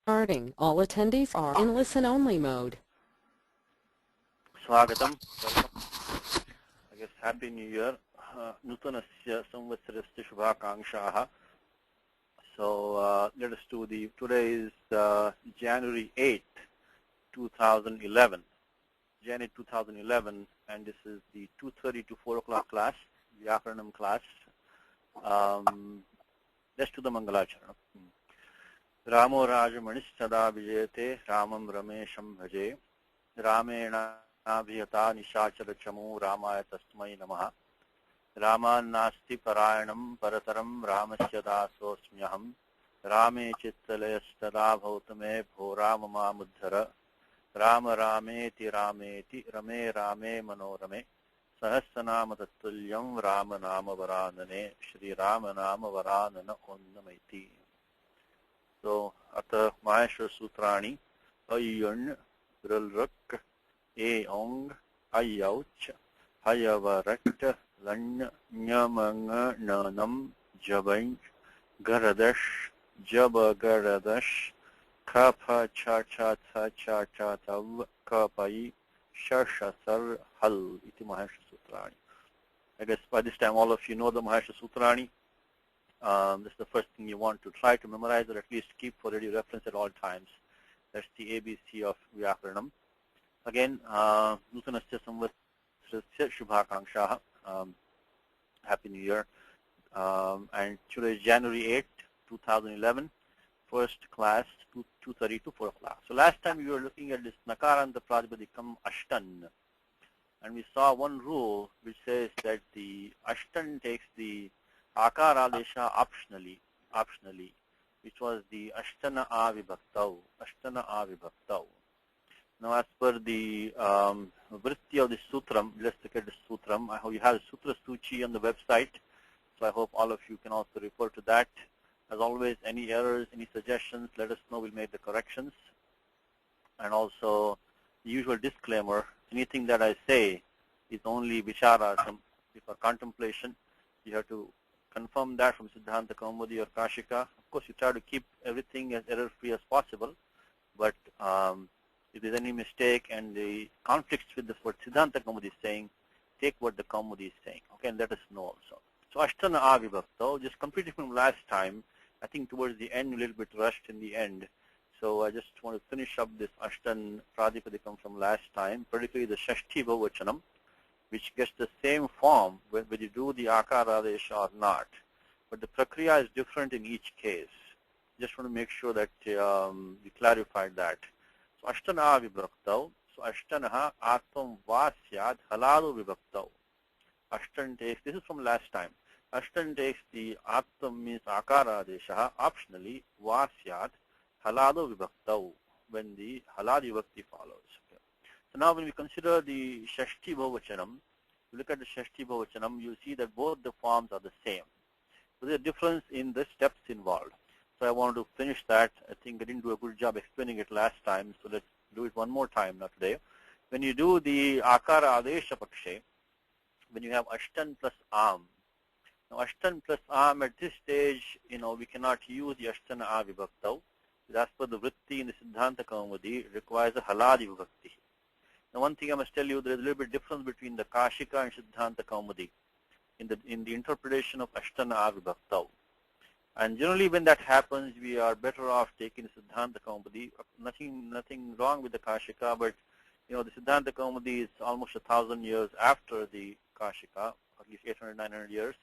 Starting. All attendees are in listen-only mode. Swagatam. Welcome. I guess Happy New Year. Nutanasya Samvatsarasya Shubhakangshaha. So let us do today is January 8th, 2011. January 2011, and this is the 2:30 to 4 o'clock class, Vyakaranam Class. Let's do the Mangalacharana. Ramo Rajamanischada Vijayate Ramam Ramesham Bhaje Ramena Abhiyata Nishachara Chamu Ramaya Tasmai Namaha Raman Nasti Parayanam Parataram Ramasya Dasosmyaham Rame Chittalayastada Bhautame Bho Ramama Muddhara Rama Rameti Rameti Rame Rame Manorame Sahasranama Tattulyam Rama Nama Varanane Shri Rama Nama Varanana Onnamaiti. So, Ata Maheshwara Sutrani, Ayyan, Rilruk, Eong, Ayauch, Hayavarak, Lan, Nyamanga, Nanam, Jabanj, Garadash, Jabagaradash, Kapa Chacha Chacha Chatav, Kapai, Shashasar Hal, Iti Maheshwara Sutrani. I guess by this time all of you know the Maheshwara Sutrani. This is the first thing you want to try to memorize or at least keep for ready reference at all times. That's the ABC of Vyakaranam. Again, Nutanasya Samvatsarasya Shubhakangshaha. Happy New Year. And today is January 8th, 2011. First class, 2:30 to 4 o'clock. So last time we were looking at this Nakaranta Pratipadikam Ashtan. And we saw one rule which says that the Ashtan takes the Akaradesha optionally, which was the Ashtana Avibhaktau. Now, as per the vritti of the sutram, let's look at the sutram. I hope you have the Sutra Suchi on the website, so I hope all of you can also refer to that. As always, any errors, any suggestions, let us know. We'll make the corrections. And also, the usual disclaimer: anything that I say is only vicharasam, for contemplation. You have to confirm that from Siddhanta Kaumudi or Kashika. Of course, you try to keep everything as error-free as possible, but if there's any mistake and the conflicts with what Siddhanta Kaumudi is saying, take what the Kaumudi is saying, okay, and let us know also. So Ashtana Avibhakta, just completed from last time, I think towards the end, a little bit rushed in the end, so I just want to finish up this Ashtan Pradipadikam from last time, particularly the Shashti Bhavachanam, which gets the same form whether you do the Akaradesha or not. But the Prakriya is different in each case. Just want to make sure that we clarified that. So Ashtana Vibhaktau. So Ashtanaha Atvam Vasyad Haladu Vibhaktau. Ashtan takes, this is from last time. Ashtan takes the Atvam means Akaradesha optionally Vasyad Haladu Vibhaktau when the Haladi Vibhakti follows. So now when we consider the Shashti Bhavachanam, look at the Shashti Bhavachanam, you see that both the forms are the same. So there's a difference in the steps involved. So I wanted to finish that. I think I didn't do a good job explaining it last time, so let's do it one more time now today. When you do the Akara Adesha Pakshe, when you have Ashtan plus Am. Now Ashtan plus Am at this stage, we cannot use the Ashtana Avibhaktau. As per the vritti in the Siddhanta Kaumudi, it requires a Haladi Vibhakti. Now, one thing I must tell you, there is a little bit difference between the Kashika and Siddhanta Kaumudi in the interpretation of Ashtana Avibhaktau. And generally, when that happens, we are better off taking Siddhanta Kaumudi. Nothing wrong with the Kashika, but the Siddhanta Kaumudi is almost 1,000 years after the Kashika, at least 800, 900 years.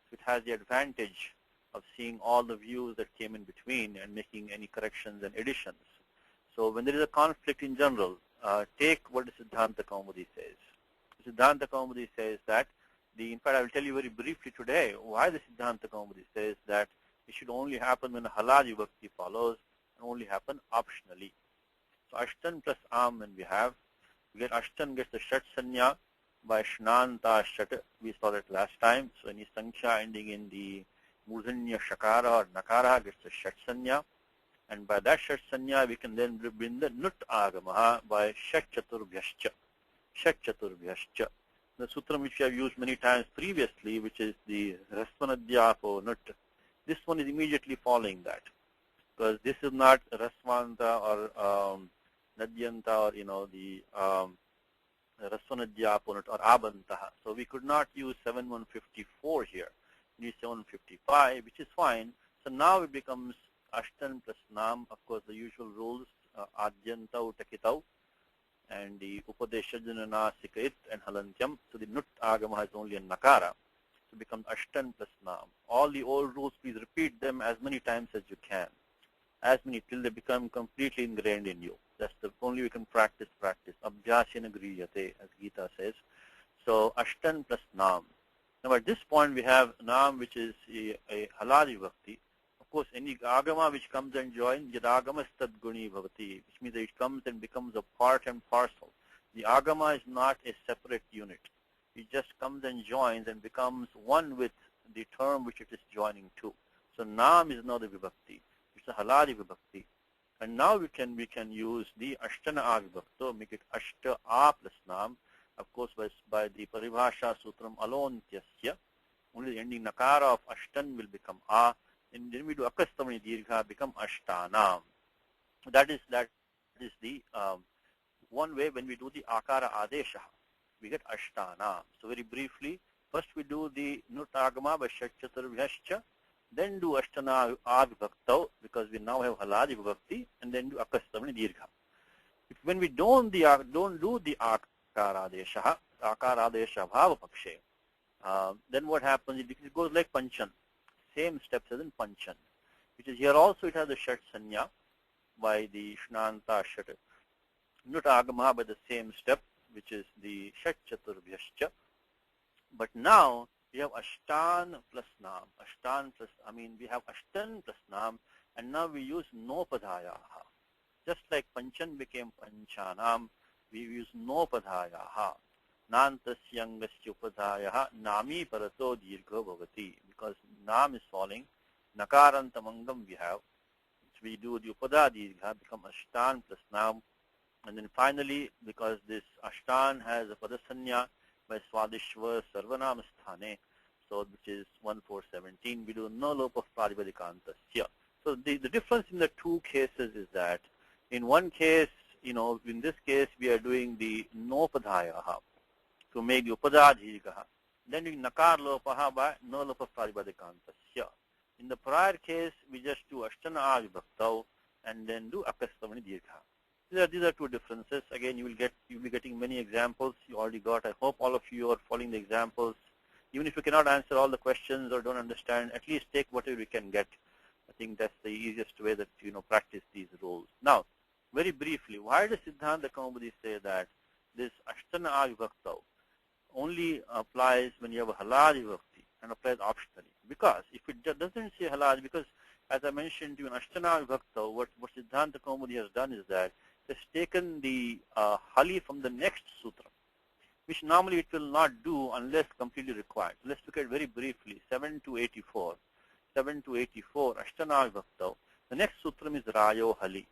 So it has the advantage of seeing all the views that came in between and making any corrections and additions. So when there is a conflict in general, take what the Siddhanta Kaumudi says. Siddhanta Kaumudi says that, in fact, I will tell you very briefly today why the Siddhanta Kaumudi says that it should only happen when a Haladi Vibhakti follows and only happen optionally. So Ashtan plus Am when we get Ashtan gets the Shat Sanya by Shnanta Shat. We saw that last time. So any Sankhya ending in the Murdhanya Shakara or Nakara gets the Shat Sanya. And by that Shat Sanya, we can then bring the Nut Agamaha by Shat Chaturbhyascha. The sutram which we have used many times previously, which is the Rasvanadhyapo Nut. This one is immediately following that. because this is not Rasvanta or Nadyanta or, the Rasvanadyapunat or Abantaha. So we could not use 7154 here. We need 755, which is fine. So now it becomes Ashtan plus Nam, of course, the usual rules, Adyantau Takitau, and the Upadeshajana Sikrit and Halantyam. So the Nut Agama has only a Nakara. So it becomes Ashtan plus Nam. All the old rules, please repeat them as many times as you can. As many till they become completely ingrained in you. That's the only we can practice. Abhyasena griyate, as Gita says. So Ashtan plus Nam. Now at this point we have Nam, which is a halali vibhakti. Of course, any agama which comes and joins, yadagama stadguni bhavati, which means that it comes and becomes a part and parcel. The agama is not a separate unit. It just comes and joins and becomes one with the term which it is joining to. So Nam is not a vibhakti. It's a halali vibhakti. And now we can use the Ashtana avibhakto, make it Ashta A plus Nam. Of course, by the Paribhasha Sutram alone, tyasya, only the ending Nakara of Ashtan will become A. And then we do Akastamani Dirgha, become Ashtanam. That is the one way when we do the Akara Adesha, we get Ashtanam. So very briefly, first we do the Nutagama by Shatchatur Vyascha, then do Ashtana Avibhaktau, because we now have Haladi Vibhakti, and then do Akastamani Dirgha. When we don't do the Akaradesha Bhava Pakshe, then what happens? It goes like Panchan. Same steps as in Panchan, which is here also it has the Shat Sanya by the Shnanta Shat. Nut Agama by the same step, which is the Shat Chaturbhyascha. But now we have Ashtan plus Nam. We have Ashtan plus Nam, and now we use Nopadhayaha. Just like Panchan became Panchanam, we use Nopadhayaha. Nantasyangasya upadhayaha nami parato dirgha bhavati. Because Nam is falling, Nakarantamangam we have. So we do the upada dirgha, become Ashtan plus Nam. And then finally, because this Ashtan has a padasanya by Swadishva Sarvanam Sthane, so which is 1417, we do no lopa praribadikantasya. So the difference in the two cases is that in one case, in this case we are doing the nopadhayaha to make the upada dirgha. Then we nakar lopaha by no lopa praribadikantasya. In the prior case, we just do ashtana avibhaktau and then do akastamani dirgha. These are two differences. Again, you'll be getting many examples. You already got. I hope all of you are following the examples. Even if you cannot answer all the questions or don't understand, at least take whatever you can get. I think that's the easiest way that practice these rules. Now, very briefly, why does Siddhanta Kaumudi say that this ashtana avibhaktau only applies when you have a halal vibhakti and applies optionally? Because if it doesn't say halal, because as I mentioned to you in ashtana vibhaktau, what Siddhanta Kaumudi has done is that it's taken the hali from the next sutra, which normally it will not do unless completely required. So let's look at very briefly 7 to 84. 7 to 84, Ashtana Vibhaktau. The next sutram is Rayo Hali.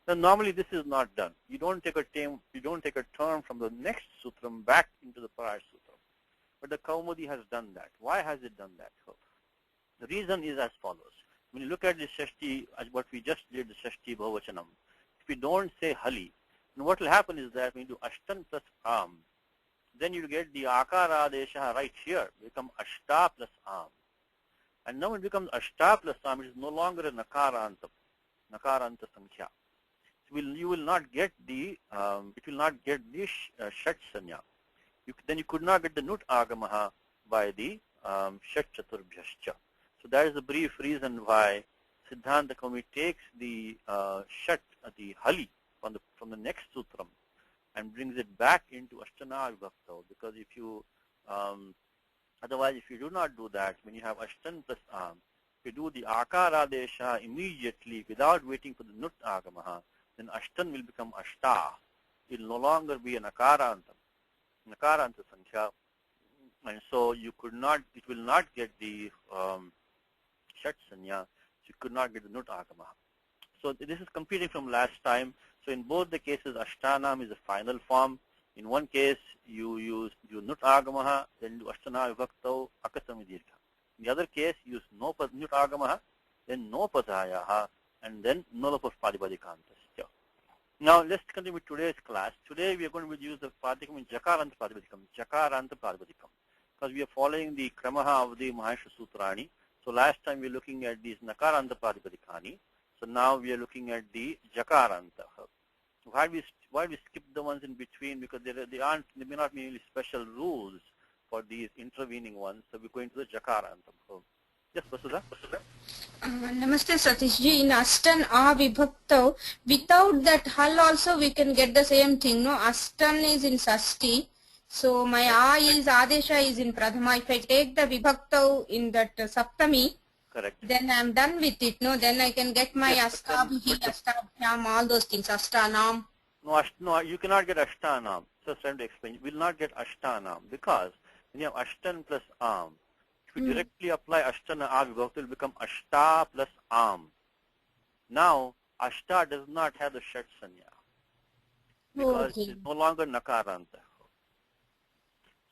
Now normally this is not done. You don't take a term from the next sutram back into the prior sutram. But the Kaumudi has done that. Why has it done that? So, the reason is as follows. When you look at the Shashti, what we just did, the Shashti Bhavachanam, if we don't say Hali, then what will happen is that when you do Ashtan plus Am, then you get the Akara Desha right here, become Ashta plus Am. And now it becomes Ashta plus Am, it is no longer a Nakaranta Sankhya. So you will not get the, Shat Sanya. Then you could not get the Nut Agamaha by the Shat Chaturbhyascha. So that is the brief reason why Siddhanta Kaumudi takes the Shat, the Hali from the next sutram and brings it back into Ashtana Vibhaktau. Because if you, otherwise if you do not do that, when you have Ashtan plus Am, if you do the Akara Desha immediately without waiting for the Nut Agamaha, then Ashtan will become Ashta. It will no longer be an Nakaranta Sankhya. And so it will not get the Shat Sanya, so you could not get the Nut Agamaha. So this is competing from last time. So in both the cases, Ashtanam is the final form. In one case, you use Nut Agamaha, then do Ashtana Vibhaktau, Akasami Dirgha. In the other case, you use Nut Agamaha, then Nopadhayaha, and then nulapa pratipadikanta. Now let's continue with today's class. Today we are going to use the pratikam in Jakaranta Pratipadikam, Jakaranta Pratipadikam, because we are following the Kramaha of the Maheshwara Sutrani. So last time we were looking at these Nakaranta Pratipadikani. So now we are looking at the Jakaranta. Why we skip the ones in between? Because there may not be any special rules for these intervening ones. So we're going to the Jakaranta. Yes, Vasudha? Namaste Satishji. In Astan A Vibhakta, without that hal also we can get the same thing. No, Astan is in Sasti. So my A is Adesha is in Pradhama. If I take the Vibhakta in that Saptami, correct, then I'm done with it. No, then I can get my Astabhi, Astabhyam, all those things, Ashtanam. No, you cannot get Ashtanam. Just trying to explain. You will not get Ashtanam because when you have Ashtan plus Am, if you directly apply Ashtana A Vibhakta, it will become Ashta plus Am. Now, Ashta does not have the Shat Sanya because it is no longer Nakaranta.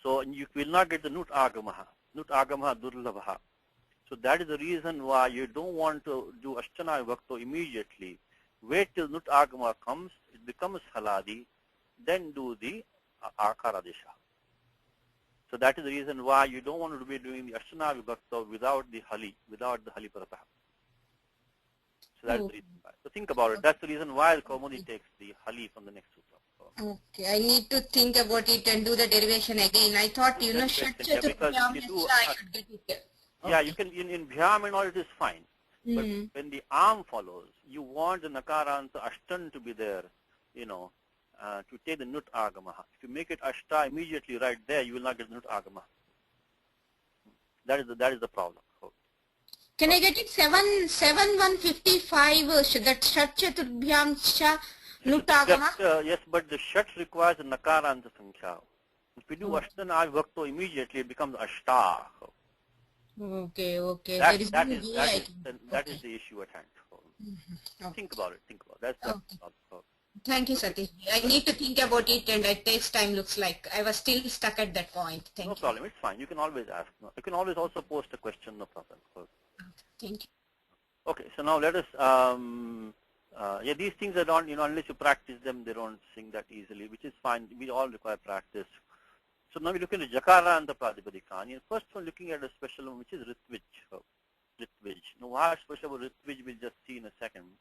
So you will not get the Nut Agamaha. Nut Agamaha Durlabha. So that is the reason why you don't want to do Ashtana Vibhakta immediately. Wait till Nut Agama comes, it becomes Haladi, then do the Akaradesha. So that is the reason why you don't want to be doing the Ashtana Vibhakta without the Hali Parataha. So that is the reason why. So think about it. That's the reason why the Kaumudi takes the Hali from the next sutra. Okay, I need to think about it and do the derivation again. I thought, Shat Chaturvyam I should get it. Yeah, you can, in Bhyam and all it is fine. But when the Am follows, you want the Nakaranta Ashtan to be there, to take the Nut Agamaha. If you make it Ashta immediately right there, you will not get Nut Agamaha. That is the problem. Can I get it 7,155 that Shat Chaturbhyam Sha Nut Agamaha? Yes, but the Shat requires a Nakaranta Sankhya. If you do Ashtan Avibhakto immediately, it becomes Ashta. Okay. That is the issue at hand. Think about it. That's the problem. Thank you, Satish. I need to think about it, and it takes time. Looks like I was still stuck at that point. Thank you. No problem. It's fine. You can always ask. You can always also post a question. No problem. Thank you. Okay. So now let us. These things are not. Unless you practice them, they don't sing that easily, which is fine. We all require practice. So now we look at the Jakaranta Pratipadikani. First one looking at a special one, which is Ritvij. Now why special about Ritvij we'll just see in a second.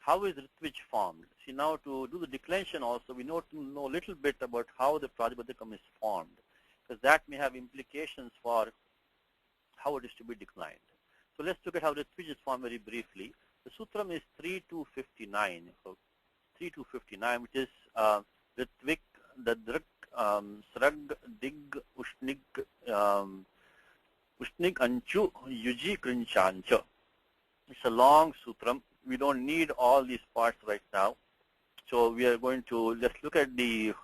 How is Ritvij formed? See, now to do the declension also, we know to know a little bit about how the Pratipadikam is formed, because that may have implications for how it is to be declined. So let's look at how Ritvij is formed very briefly. The sutram is 3.259. 3.259, which is Ritvik, Dadrik, Srag, Dig, Ushnig, Anchu, Yuji, Krinchancha. It's a long sutram. We don't need all these parts right now. So we are going to, let's look at the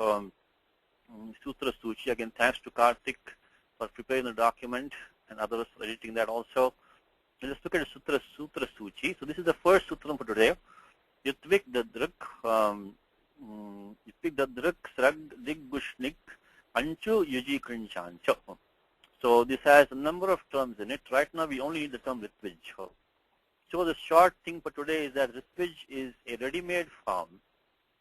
Sutra Suchi. Again, thanks to Karthik for preparing the document and others for editing that also. And let's look at the Sutra Suchi. So this is the first sutram for today. Yatvik Dadrak, Srag, Dig, Gushnik, Anchu, Yuji, Krinchancha. So this has a number of terms in it. Right now we only need the term Ritvij. So the short thing for today is that Ritvij is a ready-made form.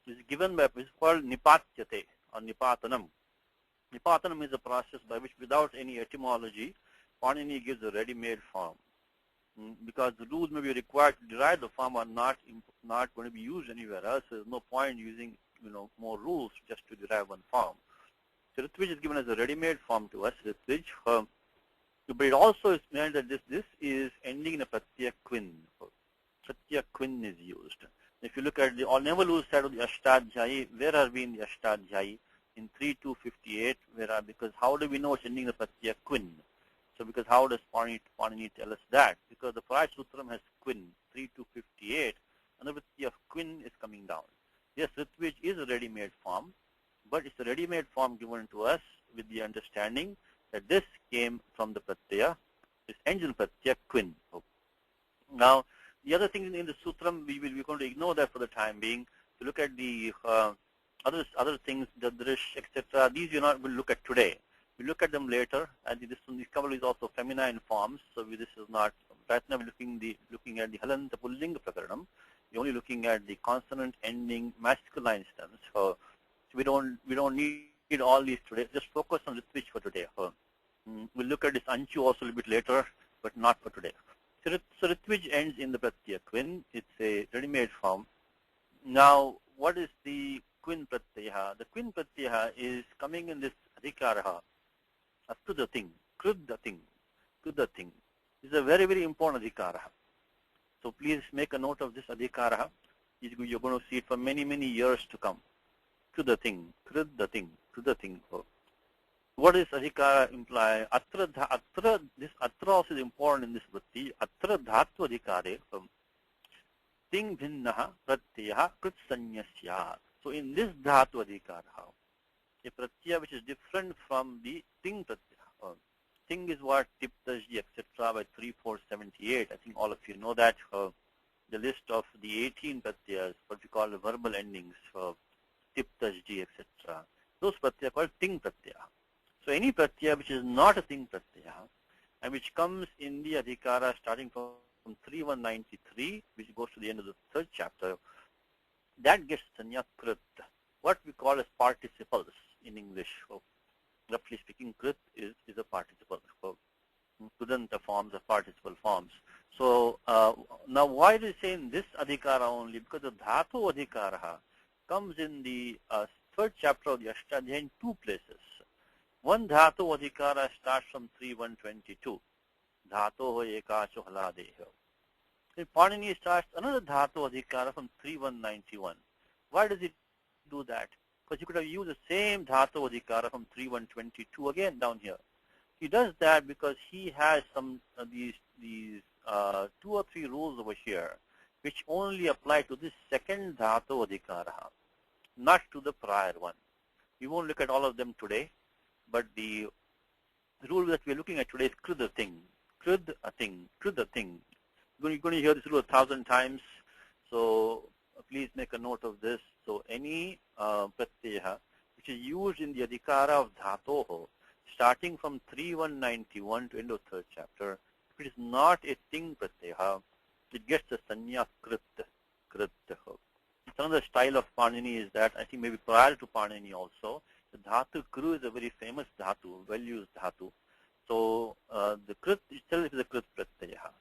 It's given by, it's called Nipatyate or Nipatanam. Nipatanam is a process by which, without any etymology, Panini gives a ready-made form. Because the rules may be required to derive the form are not going to be used anywhere else. There's no point using more rules just to derive one form. So Ritvij is given as a ready-made form to us, Ritvij. But it also is meant that this is ending in a Pratyaya Quin. Pratyaya Quin is used. If you look at the Nevalu side of the Ashtadhyayi, where are we in the Ashtadhyayi? In 3.258, because how do we know it's ending in a Pratyaya Quin? So because how does Panini tell us that? Because the prior sutram has Quin, 3.258, and the Pratyaya of Quin is coming down. Yes, Ritvij is a ready-made form, but it's a ready-made form given to us with the understanding that this came from the Pratyaya, this ends in Pratyaya Quin. Now, the other thing in the sutram, we're going to ignore that for the time being. To look at the other things, the drish, etc. These we're not going to look at today. We look at them later, and this couple is also feminine forms, so this is not, right now we're looking at the Halanta Pullinga Prakaranam. We're only looking at the consonant ending masculine stems. So we don't need all these today. Just focus on Ritvij for today. We'll look at this Anchu also a little bit later, but not for today. So Ritvij ends in the Pratyaya Quin. It's a ready-made form. Now, what is the Quin Pratyaya? The Quin Pratyaya is coming in this Adhikaraha. Krudha thing. Krudha thing. Krudha thing. This is a very, very important Adhikaraha. So please make a note of this Adhikaraha. You're going to see it for many, many years to come. Krudha thing. Krudha thing. Krudha thing. What does Adhikara imply? This Atra also is important in this vritti. Atra dhatu Adhikare. Ting bhinnaha pratyaha krit sanyasya. So in this dhatu Adhikaraha, a pratyaya which is different from the ting pratyaya. Ting is what tip, tajji, etc. by 3478. I think all of you know that. The list of the 18 pratyayas, what we call the verbal endings, tip, tajji, etc. Those pratyaya are called ting pratyaya. So any pratyaya which is not a ting pratyaya and which comes in the adhikara starting from 3193, which goes to the end of the third chapter, that gets sanya krit, what we call as participles in English. Roughly speaking, krit is a participle. Kudanta forms are participle forms. So now why is it saying this adhikara only? Because the dhatu adhikara comes in the third chapter of the Ashtadhyayi in two places. One dhatu adhikara starts from 3122. Dhatoho ekacho haladeho. In Panini starts another dhatu adhikara from 3191. Why does it do that? Because you could have used the same dhatu adhikara from 3122 again down here. He does that because he has some these 2 or 3 rules over here which only apply to this second dhatu adhikara, not to the prior one. We won't look at all of them today, but the rule that we're looking at today is krudha thing. Krudha thing. Krudha thing. You're going to hear this rule 1,000 times, so please make a note of this. So any pratyaya which is used in the adhikara of dhatoho, starting from 3191 to end of third chapter, if it is not a ting pratyaya, it gets the sanya krit. Another style of Panini is that, I think maybe prior to Panini also, the dhatu kru is a very famous dhatu, well-used dhatu. So the krit itself is a krit pratyaya.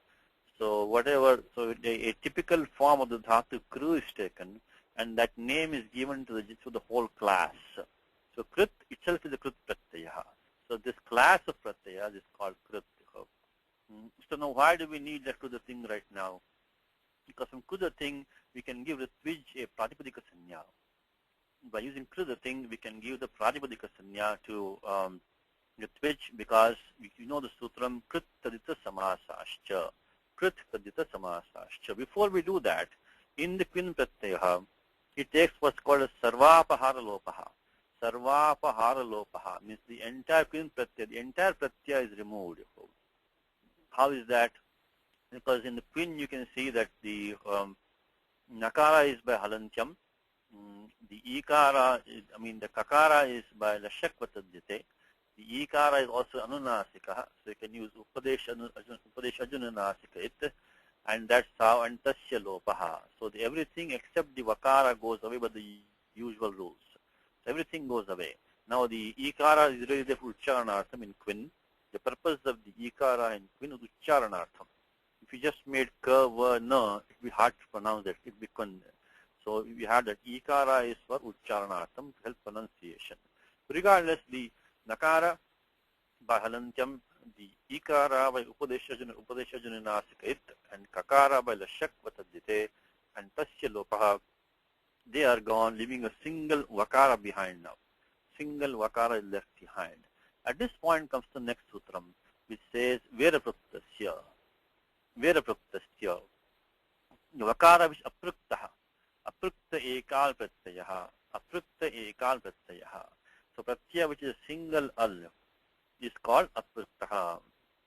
So a typical form of the dhatu kru is taken, and that name is given to the whole class. So krit itself is a krit pratyaya. So this class of pratyaya is called krit. So now why do we need that kruda thing right now? Because from kruda thing we can give the twij a pratipadika sanya. By using kruda thing we can give the pratipadika sanya to the twij, because you know the sutram krit tadita samasascha. Krit tadita samasascha. Before we do that, in the Quin pratyaya, it takes what's called a sarvapahara lopaha. Sarvapahara lopaha means the entire Quin pratyaya, the entire pratyaya is removed. How is that? Because in the Quin you can see that the nakara is by halantyam, the ikara is, the kakara is by lashak vatadhyate, the ikara is also anunasika, so you can use upadesh ajunanasika it, and that's how, and tasya lopaha. So everything except the vakara goes away by the usual rules. So everything goes away. Now the ikara is really there for ucharanartham in Quin. The purpose of the ikara in Quin is ucharanartham. If you just made ka, va, na, it would be hard to pronounce that. It would be kun. So we have that ikara is for ucharanartham to help pronunciation. Regardless, the nakara by halantyam, the ikara by upadeshajunanasika it, and kakara by lashak vatadhyate, and tasya lopaha, they are gone, leaving a single vakara behind now. Single vakara is left behind. At this point comes the next sutram, which says Vyakaranam. Vyakaranam. The vakara which apruktaha. Aprukta ekal pratyaha. Aprukta ekal pratyaha. So pratyaya which is a single al is called apruktaha.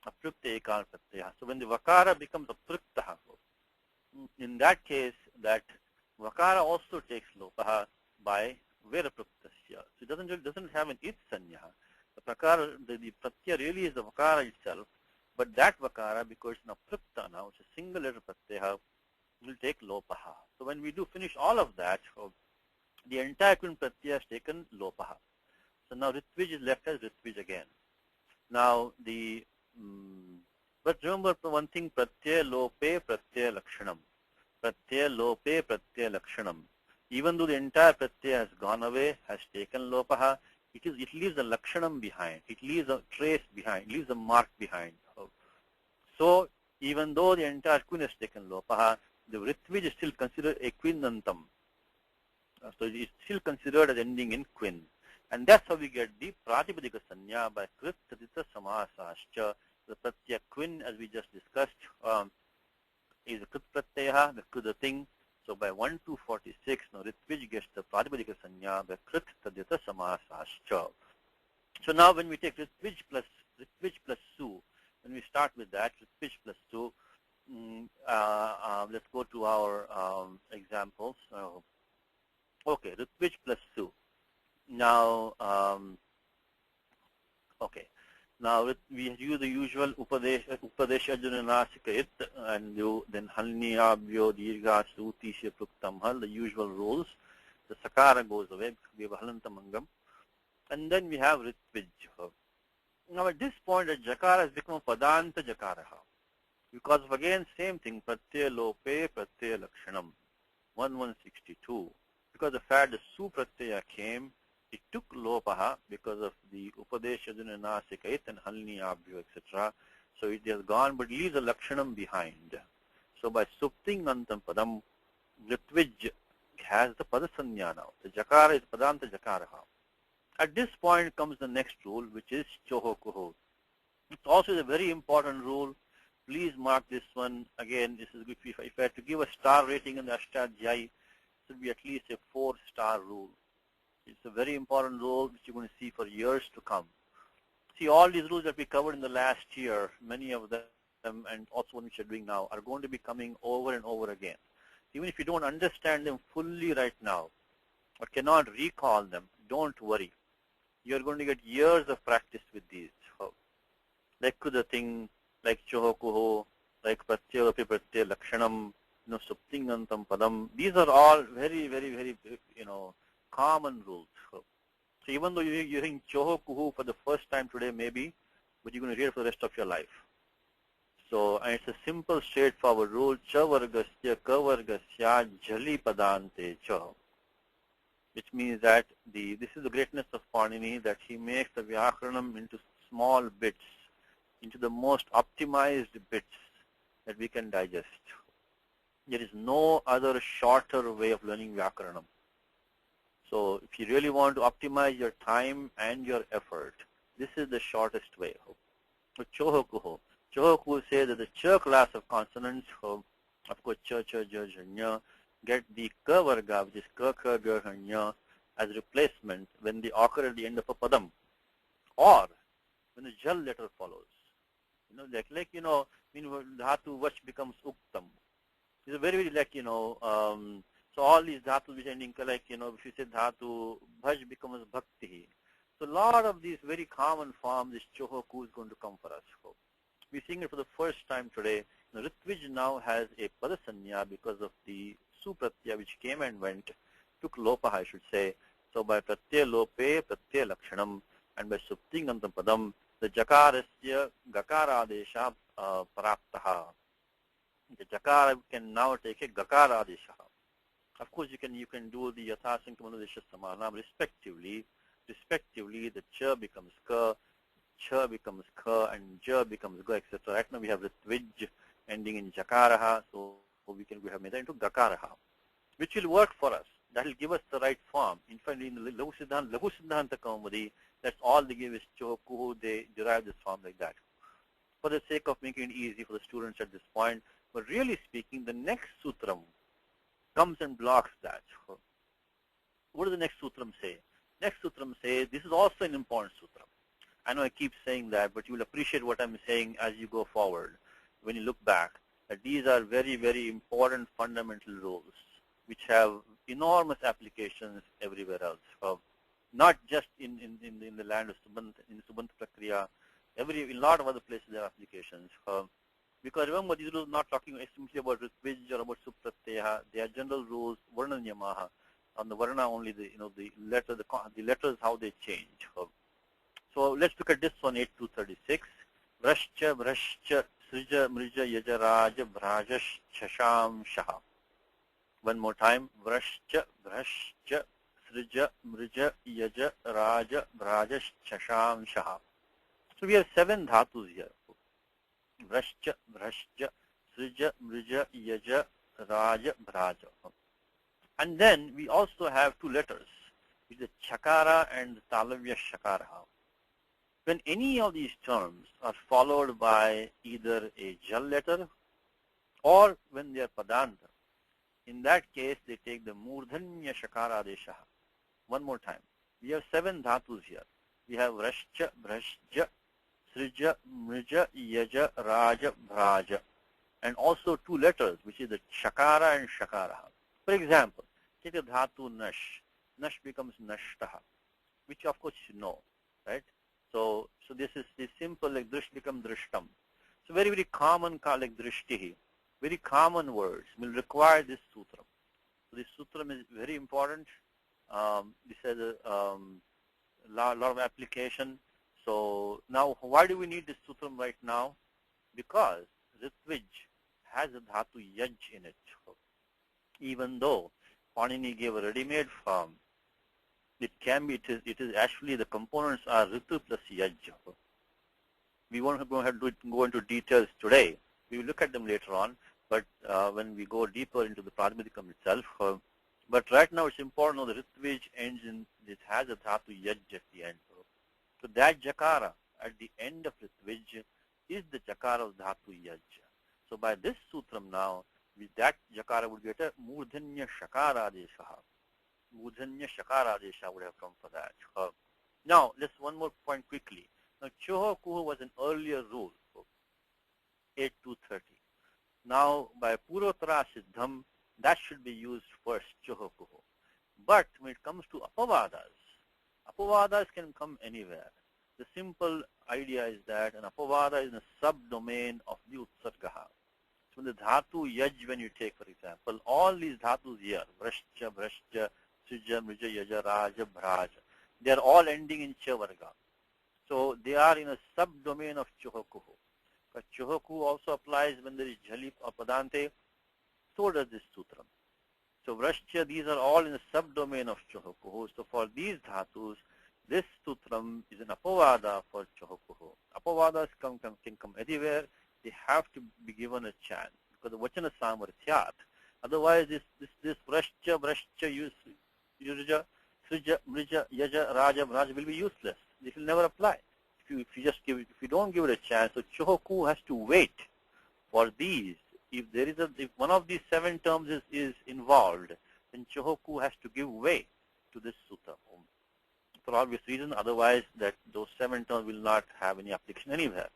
Aprukta ekal pratyaha. So when the vakara becomes apruktaha, in that case, that vakara also takes lopaha by Vyakaranam. So it doesn't have an it sanya. The prakara, the pratyaya really is the vakara itself, but that vakara, because it's napripta now, it's a single letter pratyaya, will take lopaha. So when we do finish all of that, the entire quin pratyaya has taken lopaha. So now ritvij is left as ritvij again. Now but remember one thing, pratyaya lope pratyaya lakshanam. Pratyaya lope pratyaya lakshanam. Even though the entire pratyaya has gone away, has taken lopaha, it leaves a lakshanam behind. It leaves a trace behind. It leaves a mark behind. So even though the entire quin has taken lopaha, the ritvij is still considered a quinantam. So it is still considered as ending in quin. And that's how we get the pratipadika sanya by krit tadita samasascha. The pratyaya quin, as we just discussed, is a krit pratyaya, the thing. So by 1246, now ritvij gets the pratipadika sanya by krit tadita samasascha. So now when we take ritvij plus su, when we start with that, ritvij plus su, let's go to our examples. Okay, ritvij plus su. Now, okay. Now we use the usual upadesha jananasika it, and then halni abhyo dirgha suti pruktam hal, the usual rules. The sakara goes away, we have halantamangam, and then we have ritvij. Now at this point, the jakara has become a padanta jakara, because of again same thing, pratyaya lope pratyaya lakshanam, 1162. Because the fact the su pratyaya came, it took lopaha because of the upadesha jananasikait and halni abhyo, etc. So it has gone, but leaves a lakshanam behind. So by supting antam padam, ritvij has the padasanya now. The jakara is padanta jakara. At this point comes the next rule, which is chohokuho. It's also a very important rule. Please mark this one. Again, this is if I had to give a star rating in the Ashtadhyayi, it should be at least a 4-star rule. It's a very important rule which you're going to see for years to come. See, all these rules that we covered in the last year, many of them, and also one which you're doing now, are going to be coming over and over again. Even if you don't understand them fully right now, or cannot recall them, don't worry. You're going to get years of practice with these. Like the thing, like chohokuho, like pratyaya pratyaya lakshanam, suptingantam padam. These are all very, very, very, common rules. So even though you're hearing chohokuhu for the first time today, maybe, but you're going to hear it for the rest of your life. So, and it's a simple, straightforward rule. Cha vargasya ka vargasya jali padante cha. Which means that this is the greatness of Panini, that he makes the Vyakaranam into small bits, into the most optimized bits that we can digest. There is no other shorter way of learning Vyakaranam. So if you really want to optimize your time and your effort, this is the shortest way. So chohokuho. Chohokuho says that the cha class of consonants, of course cha, cha, ja, ja, nya, get the ka varga, which is ka, ka, ga, ha, nya, as replacement when they occur at the end of a padam, or when the jal letter follows. Dhatu vach becomes uktam. It's a very, very so all these dhatu which ending like, if you say dhatu, bhaj becomes bhakti. So a lot of these very common forms, this chohoku is going to come for us. We're seeing it for the first time today. Ritvij now has a padasanya because of the supratya which came and went, took lopa, I should say. So by pratyaya lope, pratyaya lakshanam, and by suptingantam padam, the jakarasya gakara adesha paraptaha. The jakara can now take a gakara adesha. Of course, you can do the yathasankamanadesha samanam respectively. Respectively, the cha becomes ka, cha becomes ka, and ja becomes ga, etc. Right now we have ritvij ending in jakaraha, so we have made that into gakaraha, which will work for us. That will give us the right form. In fact, in the Lahu Siddhanta Kaumudi, that's all they give is chohokuhu. They derive this form like that, for the sake of making it easy for the students at this point. But really speaking, the next sutram comes and blocks that. What does the next sutram say? Next sutram says, this is also an important sutram. I know I keep saying that, but you will appreciate what I'm saying as you go forward. When you look back, that these are very, very important fundamental rules which have enormous applications everywhere else. not just in the land of Subant, in Subant Prakriya, in a lot of other places there are applications. Because remember, these rules are not talking simply about Ritvij or about Supratyaya. They are general rules, Varna Nyamaha. On the Varna only, the letters how they change. So let's look at this one, 8236. Vrashcha, Vrashcha, Srija, Mrija, Yaja, Raja, Vrajash, Chasham, Shaha. One more time. Vrashcha, Vrashcha, Srija, Mrija, Yaja, Raja, Vrajash, Chasham, Shaha. So we have 7 dhatus here. Vrashcha, Vrashcha, Srija, Mrija, Yaja, Raja, Vraja. And then we also have 2 letters, which is Chakara and Talavya Shakara. When any of these terms are followed by either a Jal letter or when they are Padanta, in that case they take the Murdhanya Shakara Adesha. One more time. We have 7 dhatus here. We have Vrashcha, Vrashja, Srija, Mrija, Yaja, Raja, Vraja. And also 2 letters, which is the Shakara and Shakara. For example, take the dhatu Nash. Nash becomes Nashtaha, which of course you know, right? So this is simple, like Drish become Drishtam. So very, very common, like Drishtihi. Very common words will require this sutram. So this sutram is very important. This has a lot of application. So now, why do we need this sutram right now? Because Ritvij has a dhatu Yaj in it. Even though Panini gave a ready-made form, it is actually the components are Ritu plus Yaj. We won't go ahead and go into details today. We will look at them later on, but when we go deeper into the Pradmadikam itself. But right now it's important to know the Ritvij ends in, it has a dhatu Yaj at the end. So that Jakara at the end of Ritvij is the Jakara of dhatu Yaj. So by this sutram now, that Jakara would get a Murdhanya Shakara Adesha. Murdhanya Shakara Adesha would have come for that. Now, let's one more point quickly. Now, Choho Kuho was an earlier rule, 8230. Now, by Purottara Siddham, that should be used first, Choho Kuho. But when it comes to Apavadas can come anywhere. The simple idea is that an Apavada is a subdomain of the Utsargaha. So the dhatu Yaj, when you take, for example, all these dhatus here, Vrashcha, Vrashcha, Srija, Mrija, Yaja, Raja, Bhraja, they are all ending in Cha Varga. So they are in a subdomain of Chohokuhu. But Chohokuhu also applies when there is Jhalip or Padante. So does this sutram. So Vrashcha, these are all in the subdomain of Chohokuhu. So for these dhatus, this sutram is an Apavada for Chohokuhu. Apavadas can come anywhere. They have to be given a chance because the Vachana Samarthyat. Otherwise, this Vrashcha, Yurja, Srija, Mrija, Yaja, Raja, Vraja will be useless. This will never apply. If you don't give it a chance, so Chohoku has to wait for these. If one of these 7 terms is involved, then Chohoku has to give way to this sutta for obvious reason. Otherwise, those 7 terms will not have any application anywhere.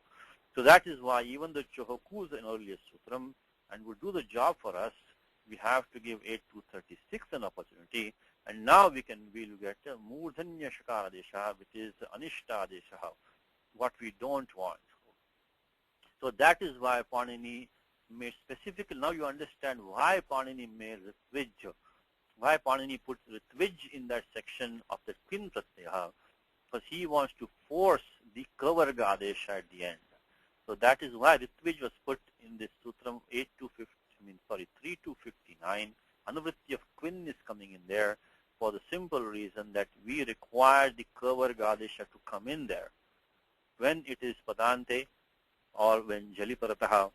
So that is why even the Chohoku is an earliest sutram and would do the job for us, we have to give 8236 an opportunity. And now we'll get a Murdhanya Shakara Desha, which is Anishta Desha, what we don't want. So that is why Panini made specifically, now you understand why Panini made Ritvij, why Panini put Ritvij in that section of the Quin Pratyaya, because he wants to force the Kavarga Adesha at the end. So that is why Ritvij was put in this sutram 3259. Anuvritti of Quin is coming in there for the simple reason that we require the Kavarga Adesha to come in there when it is Padante or when Jaliparataha,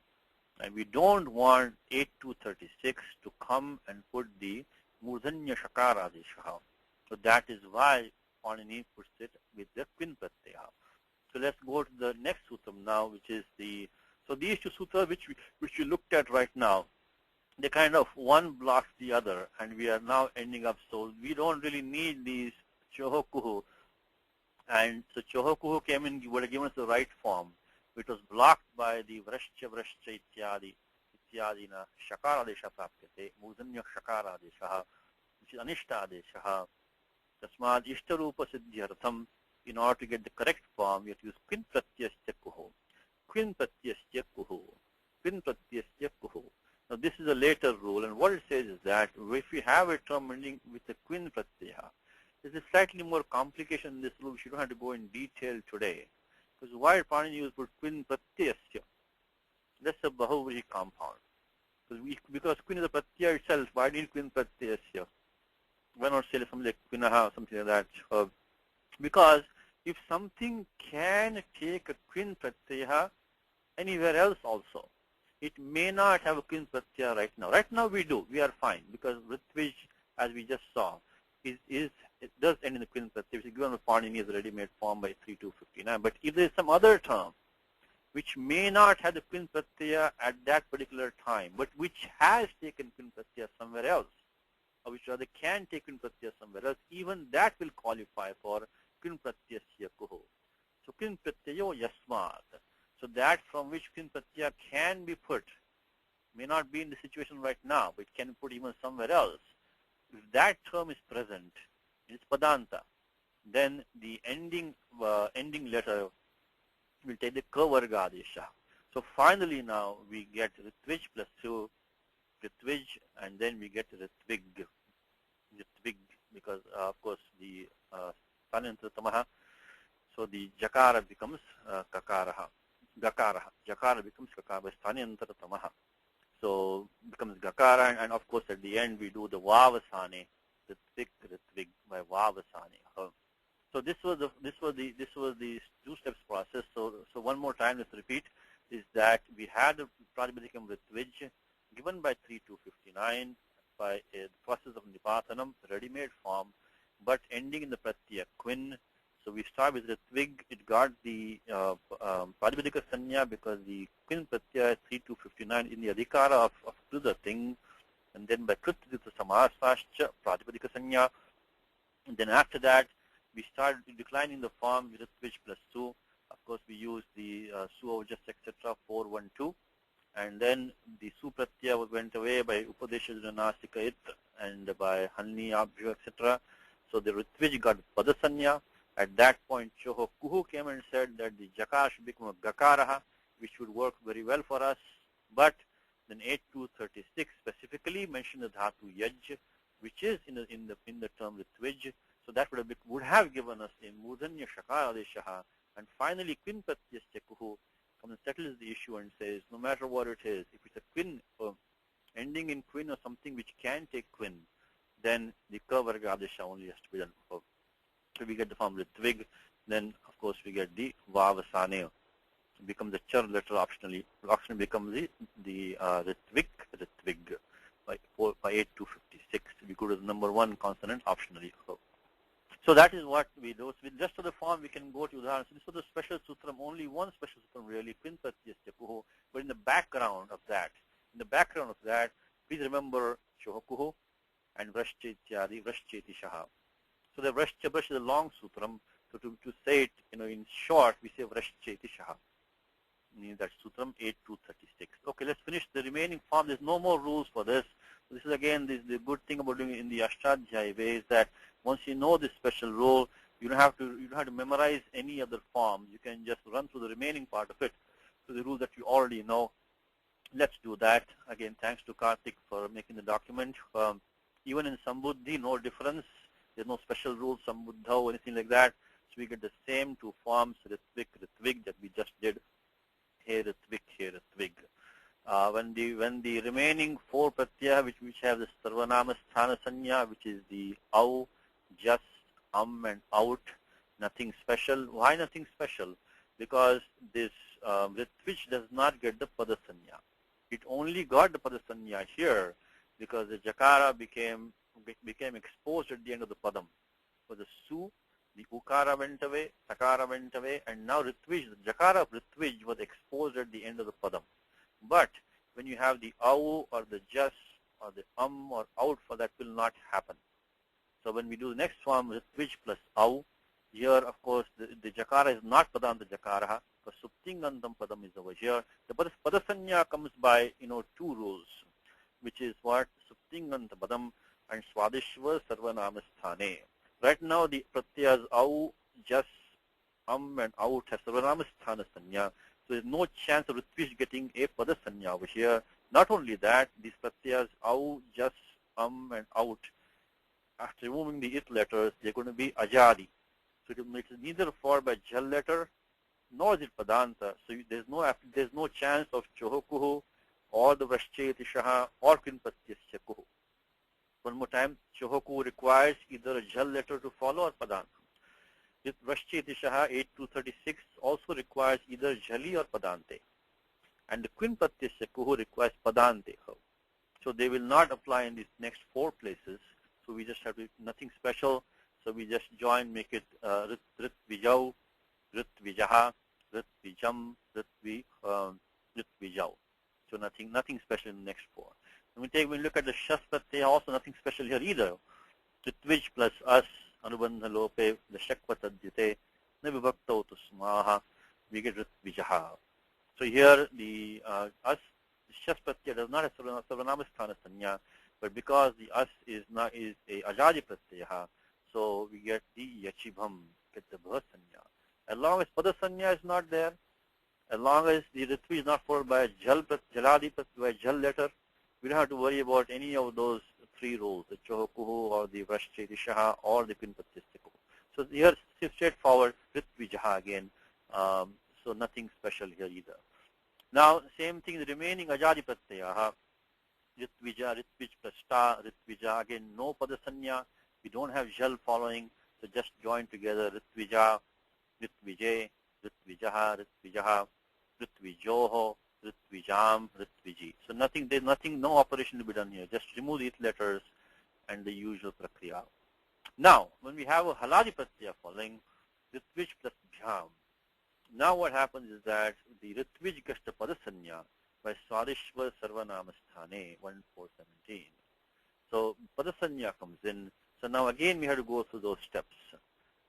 and we don't want 8236 to come and put the Murdhanya Shakara Adesha. So that is why Panini puts it with the Quin Pratyaya. So let's go to the next sutram now, which is so these 2 sutras which we looked at right now, they kind of one blocks the other, and we are now ending up, so we don't really need these Chohokuhu. And so Chohokuhu came in, would have given us the right form. It was blocked by the Vrashcha, Vrashcha, Ityadina, Shakara Desha Prapyate, Murdhanya Shakara Desha, which is Anishta Desha. Tasmad Ishtarupa Siddhyartham. In order to get the correct form, we have to use Quin Pratyasya Kuhu. Quin Pratyasya Kuhu. Quin Pratyasya Kuhu. Now this is a later rule, and what it says is that if we have a term ending with a Quin Pratyaya, there's a slightly more complication in this rule, which you don't have to go in detail today. Because why Panini used for Quin Pratyasya? That's a Bahuvrihi compound. Because Quin is a Pratyaya itself, why need Quin Pratyasya? Why not say something like Quinaha or something like that? Because if something can take a Quin Pratyaya anywhere else also, it may not have a Quin Pratyaya right now. Right now we do. We are fine because Ritvij, as we just saw, it does end in the Quin Pratyaya, which is given the Panini as a ready-made form by 3259. But if there is some other term which may not have the Quin Pratyaya at that particular time, but which has taken Quin Pratyaya somewhere else, or which rather can take Quin Pratyaya somewhere else, even that will qualify for Quin Pratyasya Kuhu. So Quin Pratyayo Yasmat. So that from which Quin Pratyaya can be put, may not be in the situation right now, but it can be put even somewhere else. If that term is present, it's Padanta, then the ending letter will take the Kavargadesha. So finally now we get Ritvij plus 2, Ritvij, and then we get Ritvig. Ritvig, because of course the Sanantratamaha, so the Jakara becomes Kakaraha. Gakara. Jakara becomes Kakara by Stanyantaratamaha. So becomes Gakara, and of course at the end we do the Vavasane, Ritvig by Vavasane. So this was the two steps process. So one more time, let's repeat, is that we had the Pratipadikam Ritvij given by 3259 by the process of Nipatanam, ready-made form, but ending in the Pratyaya Quin. So we start with Ritvig. It got the Pratipadika Sanya because the Quin Pratyaya 3259 in the Adhikara of the thing, and then by Kritadita Samasascha Pratipadika Sanya. And then after that, we started declining the form with Ritvij plus 2. Of course, we use the Su just etc. 412. And then the Su Pratyaya went away by Upadesha Nasika It and by Hanni Abhya etc. So the Ritvij got Padasanya. At that point, Choho Kuhu came and said that the Jakara should become a Gakaraha, which would work very well for us. But then 8236 specifically mentioned the Dhatu Yaj, which is in the term Ritvij. So that would have given us a Mudanya Shakara Deshaha. And finally, Quin Pratyasya Kuhu comes and settles the issue and says, no matter what it is, if it's a Quin, ending in Quin or something which can take Quin, then the Kavarga Adesha only has to be done. So we get the form Ritvig, then of course we get the Vavasane. It becomes the Char letter optionally. Optionally becomes the Ritvig by 8256. We go to the number 1 consonant optionally. So that is what we do. So with just for the form, we can go to Udharan. So this was a special sutram, only one special sutram really, Quin Pratyasya Kuhu. But in the background of that, please remember Shohakuhu and Vrashchetyadi, Vrashchetishaha. So the Vrashcha is a long sutram. So to say it, in short, we say Vrashchetishaha. That's sutram 8236. Okay, let's finish the remaining form. There's no more rules for this. So this is again the good thing about doing it in the Ashtadhyayi way is that once you know this special rule, you don't have to memorize any other form. You can just run through the remaining part of it. So the rule that you already know. Let's do that. Again, thanks to Karthik for making the document. Even in Sambuddhi, no difference. There's no special rules, Sambuddha or anything like that. So we get the same two forms, Ritvik, Ritvig, that we just did. Here Ritvik, here Ritvig. When the remaining 4 pratyaya, which have the Sarvanama Sthana Sanya, which is the Au, Just, and Out, nothing special. Why nothing special? Because this Ritvij does not get the Padasanya. It only got the Padasanya here because the Jakara became exposed at the end of the Padam. For the Su, the Ukara went away, Sakara went away, and now Ritvij, the Jakara of Ritvij was exposed at the end of the Padam. But when you have the Au or the Jas or the or Out, for that will not happen. So when we do the next form, Ritvij plus Au, here of course the Jakara is not Padanta Jakara, because Suptingantam Padam is over here. The Padasanya comes by 2 rules, which is what? Suptinganta Padam and Swadishva Sarvanama Sthane. Right now the pratyas au, jas, and out has sarvanamastana sanya. So there's no chance of Ritvish getting a pada sanya over here. Not only that, these pratyas au, jas, and out, after removing the it letters, they're going to be ajadi. So it is neither followed by jal letter nor is it padanta. So there's no chance of chohokuhu or the vrashchetishaha or kinpatyasya kuhu. One more time, chohokuhu requires either a jal letter to follow or padanta. This vrashchetishaha 8236 also requires either jali or padante. And the kinpatyasya kuhu requires padante. So they will not apply in these next 4 places. So we just have to, nothing special. So we just join, make it rit vijau, rit vijaha, rit vijam, rit vijau. So nothing special in the next 4. When we look at the shas pratyaya, also nothing special here either. Ritvij plus us, anubandha lope, the shakvatadyate, navibhaktau tusmaha, we get rit vijaha. So here the us, the shas pratyaya does not have sarvanamastana sanya, but because the us is a ajadi pratyaya, so we get the yachibham, get the bha sanya. As long as pada sanya is not there, as long as the ritvi is not followed by a jaladi by jal letter, we don't have to worry about any of those 3 rules, the chohokuhu or the vrashchetishaha or the kinpatyasya. So here it's straightforward, ritvi jaha again, so nothing special here either. Now same thing, the remaining ajadi pratyaya, ritvija, ritvij plus ta, ritvija, again no pada sanya, we don't have jal following, so just join together ritvija, ritvije, ritvijaha, ritvijaha, ritvijoho, ritvijam, ritviji. So there's nothing, no operation to be done here. Just remove the it letters and the usual prakriya. Now, when we have a haladi pratyaya following, ritvij plus bhyam. Now what happens is that the ritvij gets the padasanya by swadishva sarvanamasthane 1417. So padasanya comes in. So now again we have to go through those steps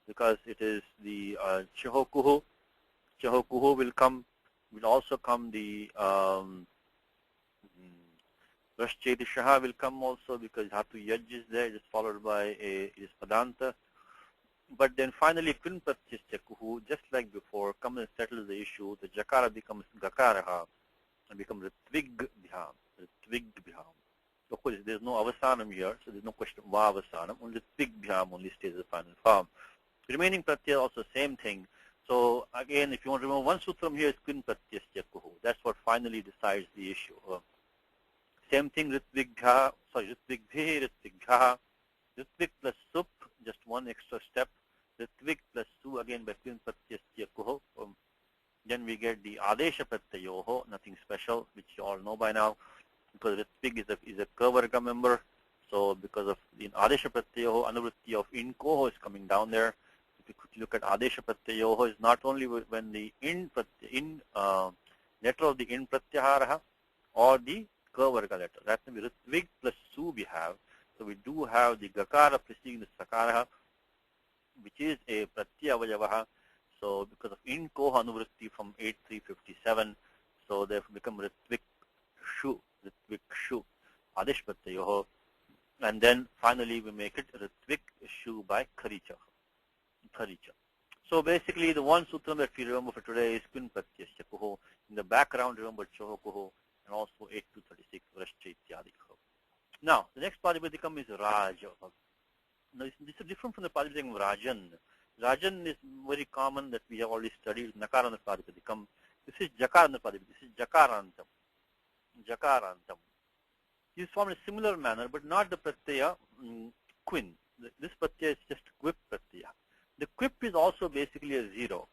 because it is the chohokuhu. Chohokuhu will also come the vrashchetishaha will come also because dhatu yaj is there, it is followed by is padanta. But then finally kinpatyasya kuhu, just like before, comes and settles the issue. The jakara becomes gakaraha and becomes ritvig bhyam. Ritvig bhyam. Of course, there's no avasanam here, so there's no question of va avasanam. Only ritvig bhyam only stays the final form. Remaining pratyaya also same thing. So again, if you want to remember one sutram here is kinpatyasya kuhu. That's what finally decides the issue. Same thing, ritvigha, ritvig ritvigha, ritvig plus sup, just one extra step. Ritvig plus su again by kinpatyasya kuhu. Then we get the adesha pratyayoho, nothing special, which you all know by now, because ritvig is a kavarga member. So because of the adesha pratyayoho, anuvritti of in koho is coming down there. If you could look at adesha pratyayoho, is not only when the letter of the in pratyahara or the kavarga letter. That's the ritvig plus su we have. So we do have the gakara preceding the sakara, which is a pratyavayavaha. So because of in koha anuvritti from 8357, so they become ritvik shu, adesh pratyayoho. And then finally we make it ritvik shu by kharicha. So basically the one sutram that we remember for today is kinpatyasya kuhu. In the background remember choho kuhu and also 8236 vrashcha ityadi. Now the next padipadikam is Raj. Now this is different from the padipadikam of Rajan. Rajan is very common that we have already studied. Nakarana padipadikam. This is Jakarana padipadikam. This is Jakarantam. Jakarantam. This is formed in a similar manner, but not the pratyaya quin. This pratyaya is just quip pratyaya. The quip is also basically a 0,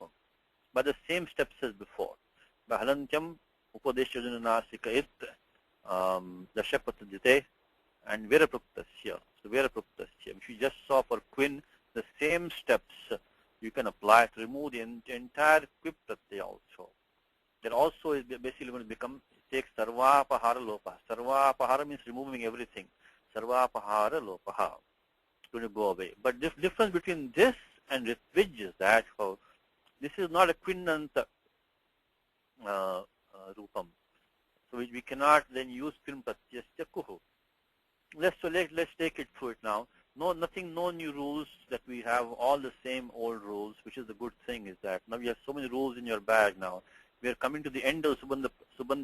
by the same steps as before. By halantyam, upadeshyajananasika it, dashapatadyate, and verapruktasya. So verapruktasya. If you just saw for quin, the same steps you can apply to remove the entire quip pratyaya also. That also is basically going to become, take sarvapahara lopaha. Sarvapahara means removing everything. Sarvapahara lopaha. It's going to go away. But the difference between this and ritvij is that this is not a quinnanta rupam. So we cannot then use kinpatyasya kuhu. Let's take it through it now. no new rules that we have, all the same old rules, which is the good thing is that now you have so many rules in your bag now. We are coming to the end of Subandha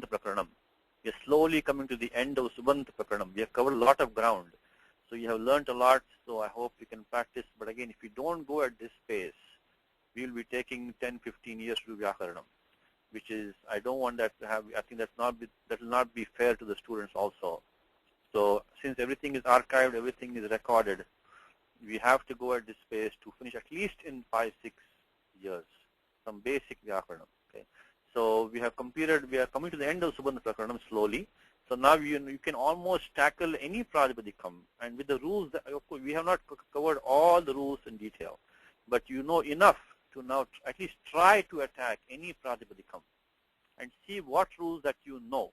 Prakaranam. We are slowly coming to the end of Subandha Prakaranam. We have covered a lot of ground. So you have learned a lot, so I hope you can practice. But again, if you don't go at this pace, we will be taking 10, 15 years to do Vyakaranam, which is, I don't want that to have, I think that will not be fair to the students also. So since everything is archived, everything is recorded, we have to go at this pace to finish at least in 5, 6 years, some basic Vyakaranam. Okay. So we have completed, we are coming to the end of Subandha Prakaranam slowly. So now you can almost tackle any Pratipadikam, and with the rules, that, of course, we have not covered all the rules in detail, but you know enough to now at least try to attack any Pratipadikam and see what rules that you know.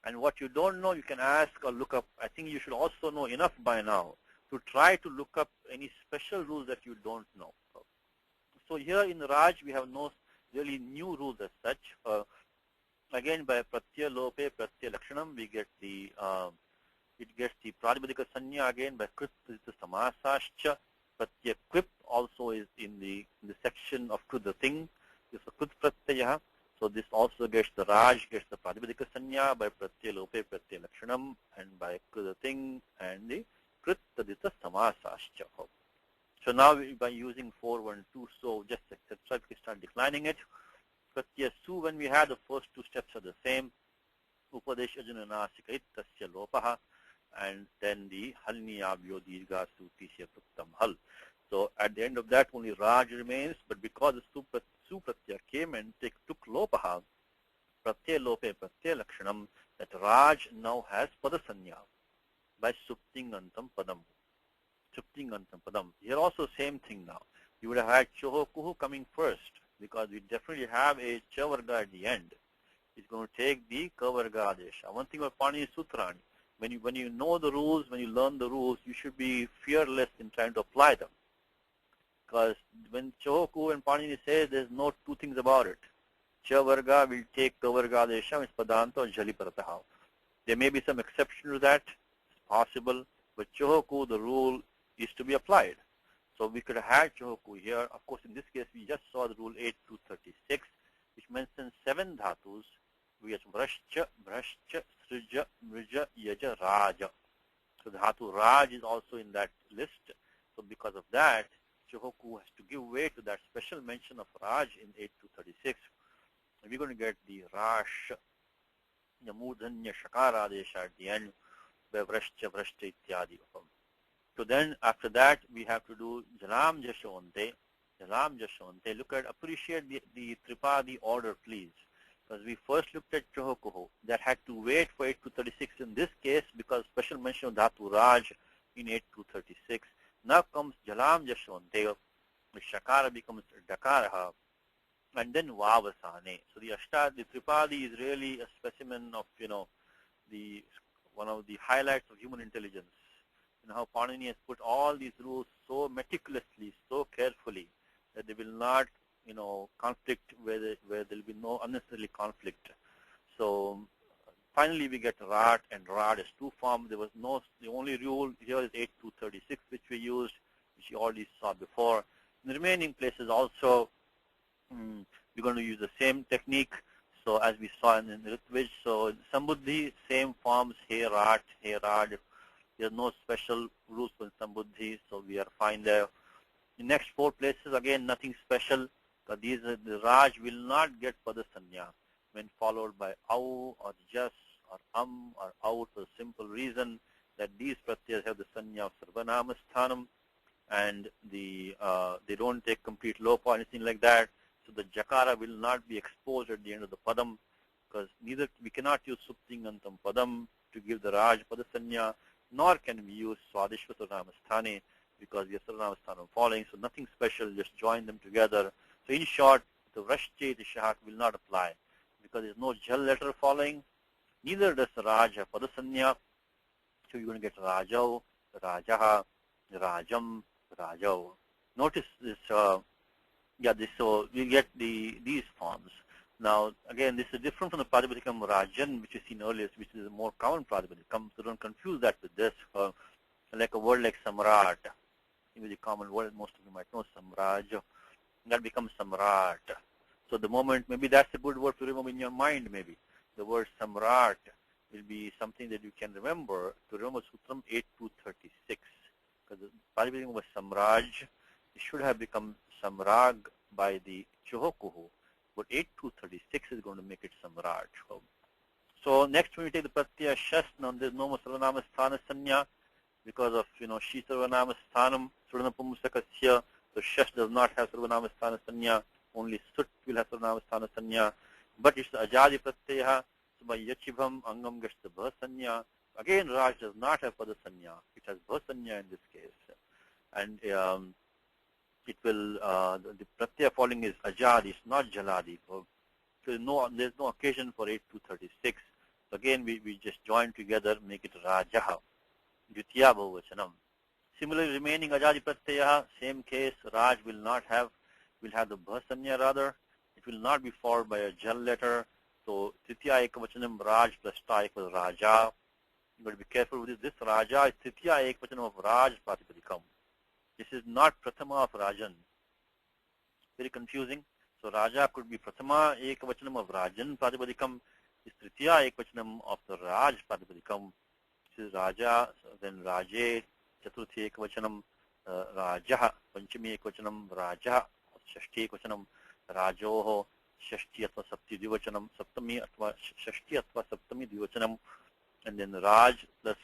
And what you don't know, you can ask or look up. I think you should also know enough by now to try to look up any special rules that you don't know. So here in Raj, we have no really new rules as such. Again, by Pratyaya Lope, Pratyaya Lakshanam, we get the it gets the Pratipadika Sanya again by Krit Samasascha. Pratyaya Quip also is in the section of Krit the thing. It's a Krit Pratyaya. So this also gets the Raj, gets the Pratipadika Sanya by Pratyaya Lope, Pratyaya Lakshanam, and by Krit the thing and the Krit Tadita Samasascha. So now by using 412, so just etc. We can start declining it. Pratyaya Su, when we had the first two steps are the same. Upadesh Ajuna Nasika Tasya Lopaha, and then the Halniyabhyo Dirga Sutisya Pruktam Hal. So at the end of that only Raj remains, but because the Su Pratyaya came and took Lopaha, Pratyaya Lope Pratyaya Lakshanam, that Raj now has Padasanya by Suptingantam Padam. Suptingantam Padam. Here also same thing now. You would have had Choho Kuhu coming first, because we definitely have a Chavarga at the end. It's going to take the Kavarga Adesha. One thing about Panini Sutrani, when you know the rules, when you learn the rules, you should be fearless in trying to apply them. Because when Chohoku and Panini say there's no two things about it. Chavarga will take Kavarga Adesha, it's Padanta or Jali Parataha. There may be some exception to that, it's possible, but Chohoku, the rule is to be applied. So we could have had Chohoku here. Of course, in this case, we just saw the rule 8236, which mentions 7 dhatus. We have Vrashcha, Vrashcha, Srija, Mrija, Yaja, Raja. So the dhatu Raj is also in that list. So because of that, Chohoku has to give way to that special mention of Raj in 8236. And we're going to get the Rash, Yamudhanya, Shakara Adesha at the end, by Vrashcha, Vrashcha, Ityadi. So then after that, we have to do Jalam Jashonte. Jalam Jashonte. Appreciate the Tripadi order, please. Because we first looked at Chohokuho. That had to wait for 8236 in this case because special mention of Dhatu Raj in 8236. Now comes Jalam Jashonte. The Shakara becomes Dakaraha. And then Vavasane. So the Tripadi is really a specimen of, one of the highlights of human intelligence. How Panini has put all these rules so meticulously, so carefully, that they will not, conflict where there will be no unnecessary conflict. So finally we get Rat and Rad as two forms. There was the only rule here is 8236, which we used, which you already saw before. In the remaining places also, we're going to use the same technique. So as we saw in Ritvij, so Sambuddhi, same forms, Hey Rat, Hey Rad. There's no special rules for Sambuddhi, so we are fine there. The next 4 places, again, nothing special. The Raj will not get Padasanya when followed by Au or Jas or or Au for the simple reason that these pratyas have the Sanya of Sarvanamasthanam and they don't take complete lopa or anything like that. So the Jakara will not be exposed at the end of the Padam because we cannot use Suptingantam Padam to give the Raj Padasanya, nor can we use Swadishva Sarvanamasthanam because we have Sarvanamasthanam following, so nothing special, just join them together. So in short, the Vrashche, the Shahak will not apply because there is no Jal letter following, neither does the Raj have Padasanya, so you're going to get Rajau, Rajaha, Rajam, Rajau. Notice this, so we get these forms. Now, again, this is different from the Pratipadikam Rajan, which is seen earlier, which is a more common Pratipadikam, so don't confuse that with this. Like a word like Samrat, the common word most of you might know, Samraj, that becomes Samrat. So the moment, maybe that's a good word to remember in your mind maybe. The word Samrat will be something that you can remember to remember Sutram 8236. Because the Palipadikam was Samraj, it should have become Samrag by the Chohokuhu, but 8236 is going to make it Samraj. So next when we take the Pratyaya Shas, now there's no more Sarvanama Sthana Sanya because of, Shi Sarvanama Sthanam, Suranapumusakasya, so Shas does not have Sarvanama Sthana Sanya, only Sut will have Sarvanama Sthana Sanya, but it's the Ajadi Pratyaya, so by Yachibham Angam gets the Bha Sanya. Again, Raj does not have Pada Sanya, it has Bha Sanya in this case. And it will, the Pratyaya following is Ajadi, it's not Jaladi. So there's no occasion for 8236. So again, we just join together, make it Rajaha, Dvitiya Bahuvachanam. Similarly, remaining Ajadi Pratyaya, same case, Raj will have the Bha Sanya rather. It will not be followed by a Jal letter. So Tritiya Ekavachanam Raj plus Ta equals Raja. You got to be careful with this. This Raja is Tritiya Ekavachanam of Raj Pratipadikam. This is not Prathama of Rajan. Very confusing. So Raja could be Prathama Ekavachanam of Rajan Pratipadikam. This Tritiya Ekavachanam of the Raj Pratipadikam. This is Raja, then Raje, Chaturthi Ekavachanam, Rajaha, Panchami Ekavachanam, Rajaha, Shashti Ekavachanam, Rajoho, Shashti Atva Sapti Divachanam, Saptami Atva Shashti Atva Saptami Divachanam, and then Raj plus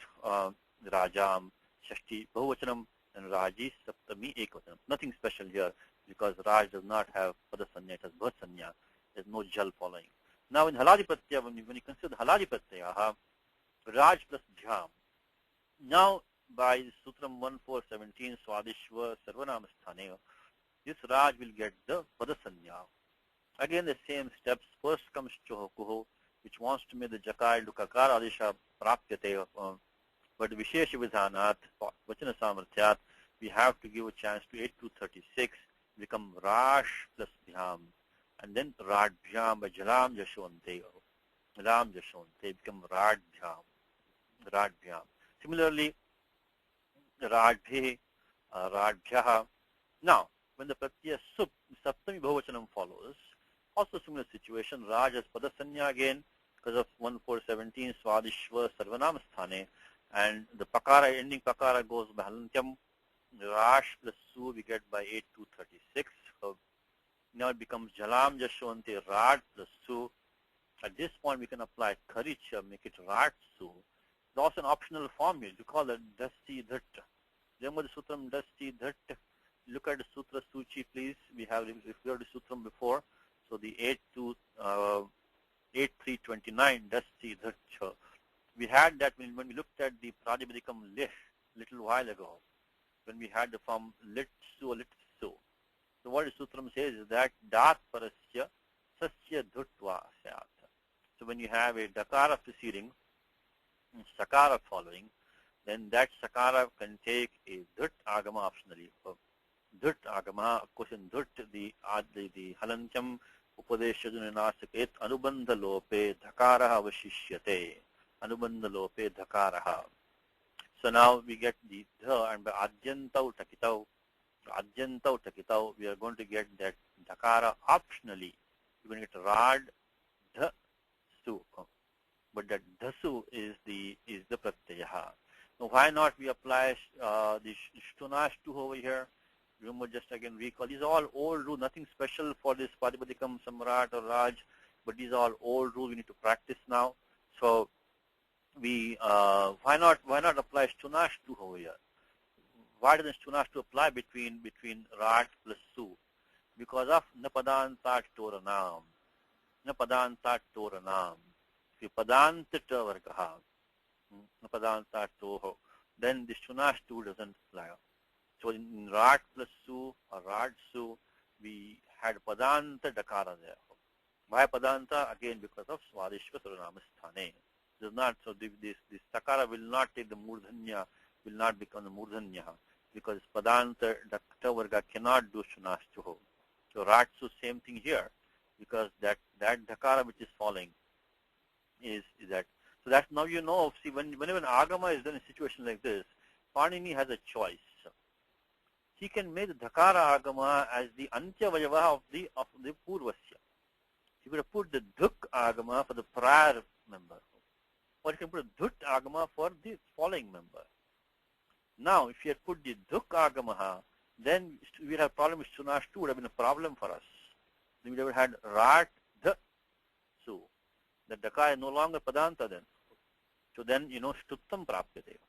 Rajam, Shashti Bahuvachanam, and Raji Saptami Ekavachanam. Nothing special here because Raj does not have Padasanya, it has Bhasanya. There's no Jal following. Now in Haladi Pratyaya, when you consider Haladi Pratyaya, Raj plus Dhyam. Now by Sutram 1417 Swadishva Sarvanamasthanaya, this Raj will get the Padasanya. Again the same steps. First comes Chohokuho, which wants to make the Jakar into Kakara Adisha Prapyate, but Vishesha Vidhanat, Vachana Samarthyat, we have to give a chance to 8236, become Rash plus Dhyam, and then Radbhyam by Jalam Jashwante. Jalam Jashwante become Radbhyam. Radbhyam. Similarly, Radbhe, Radbhyaha. Now, when the Pratyaya Sup, Saptami Bahuvachanam follows, also similar situation, Raj has Padasanya again because of 1417 Swadishva Sarvanamasthaneh, and the Pakara, ending Pakara goes by Halantyam. Rash plus Su we get by 8236. So now it becomes Jalam Jashwante Rad plus Su. At this point we can apply Karicha, make it Rad Su. It's also an optional form here. We call it Dasti Dhat. Remember the Sutram Dasti Dhat? Look at the Sutra Suchi, please. We have referred to Sutram before. So the 8329 Dasti Dhat. We had that when we looked at the Pradipadikam Lish little while ago, when we had the form Lit Su or Lit Su. So what the Sutram says is that Dat Parasya Sasya Dhutva Syat. So when you have a Dakara preceding, Sakara following, then that Sakara can take a Dhut Agama optionally. Dhut Agama, of course in Dhut, the Halantyam Upadeshajunanasaket Anubandha Lope Dhakaraha Vashishyate. Anubandha Lope Dhakaraha. So now we get the Dha, and by Adyantau Takitau, we are going to get that Dhakara optionally. We're going to get Rad Dha Su. But that Dhasu is the Pratyaha. Now why not we apply the Shtunash over here? Remember, just again recall, these are all old rules, nothing special for this Padipadikam, Samrat or Raj, but these are all old rules we need to practice now. So we why not apply Shtunash over here? Why doesn't Shtunash apply between Rat plus Su? Because of Napadanta Toranam. Napadanta Toranam. If you Padanta Vargaha, Napadanta Toho, then the Shtunash doesn't apply. So in Rat plus Su or Rad Su, we had Padanta Dakara there. Why Padanta? Again because of Swadishva Sarvanamasthaneh. Does not, so this Sakara will not take the Murdhanya, will not become the Murdhanya, because Padanta Dakta Varga cannot do Shunashtuho. So Ratsu, same thing here, because that Dakara which is falling is that. So that's now you know, see, whenever an Agama is done in a situation like this, Panini has a choice. He can make the Dhakara Agama as the Antya Vayava of the Purvasya. He could have put the Dhuk Agama for the prior member, or he can put a Dhut Agama for the following member. Now, if he had put the Dhuk Agama, then we would have a problem with Sunash 2 would have been a problem for us. Then we would have had Rat Dha Su. The Dhaka is no longer Padanta then. So then, Stuttam Prapyate.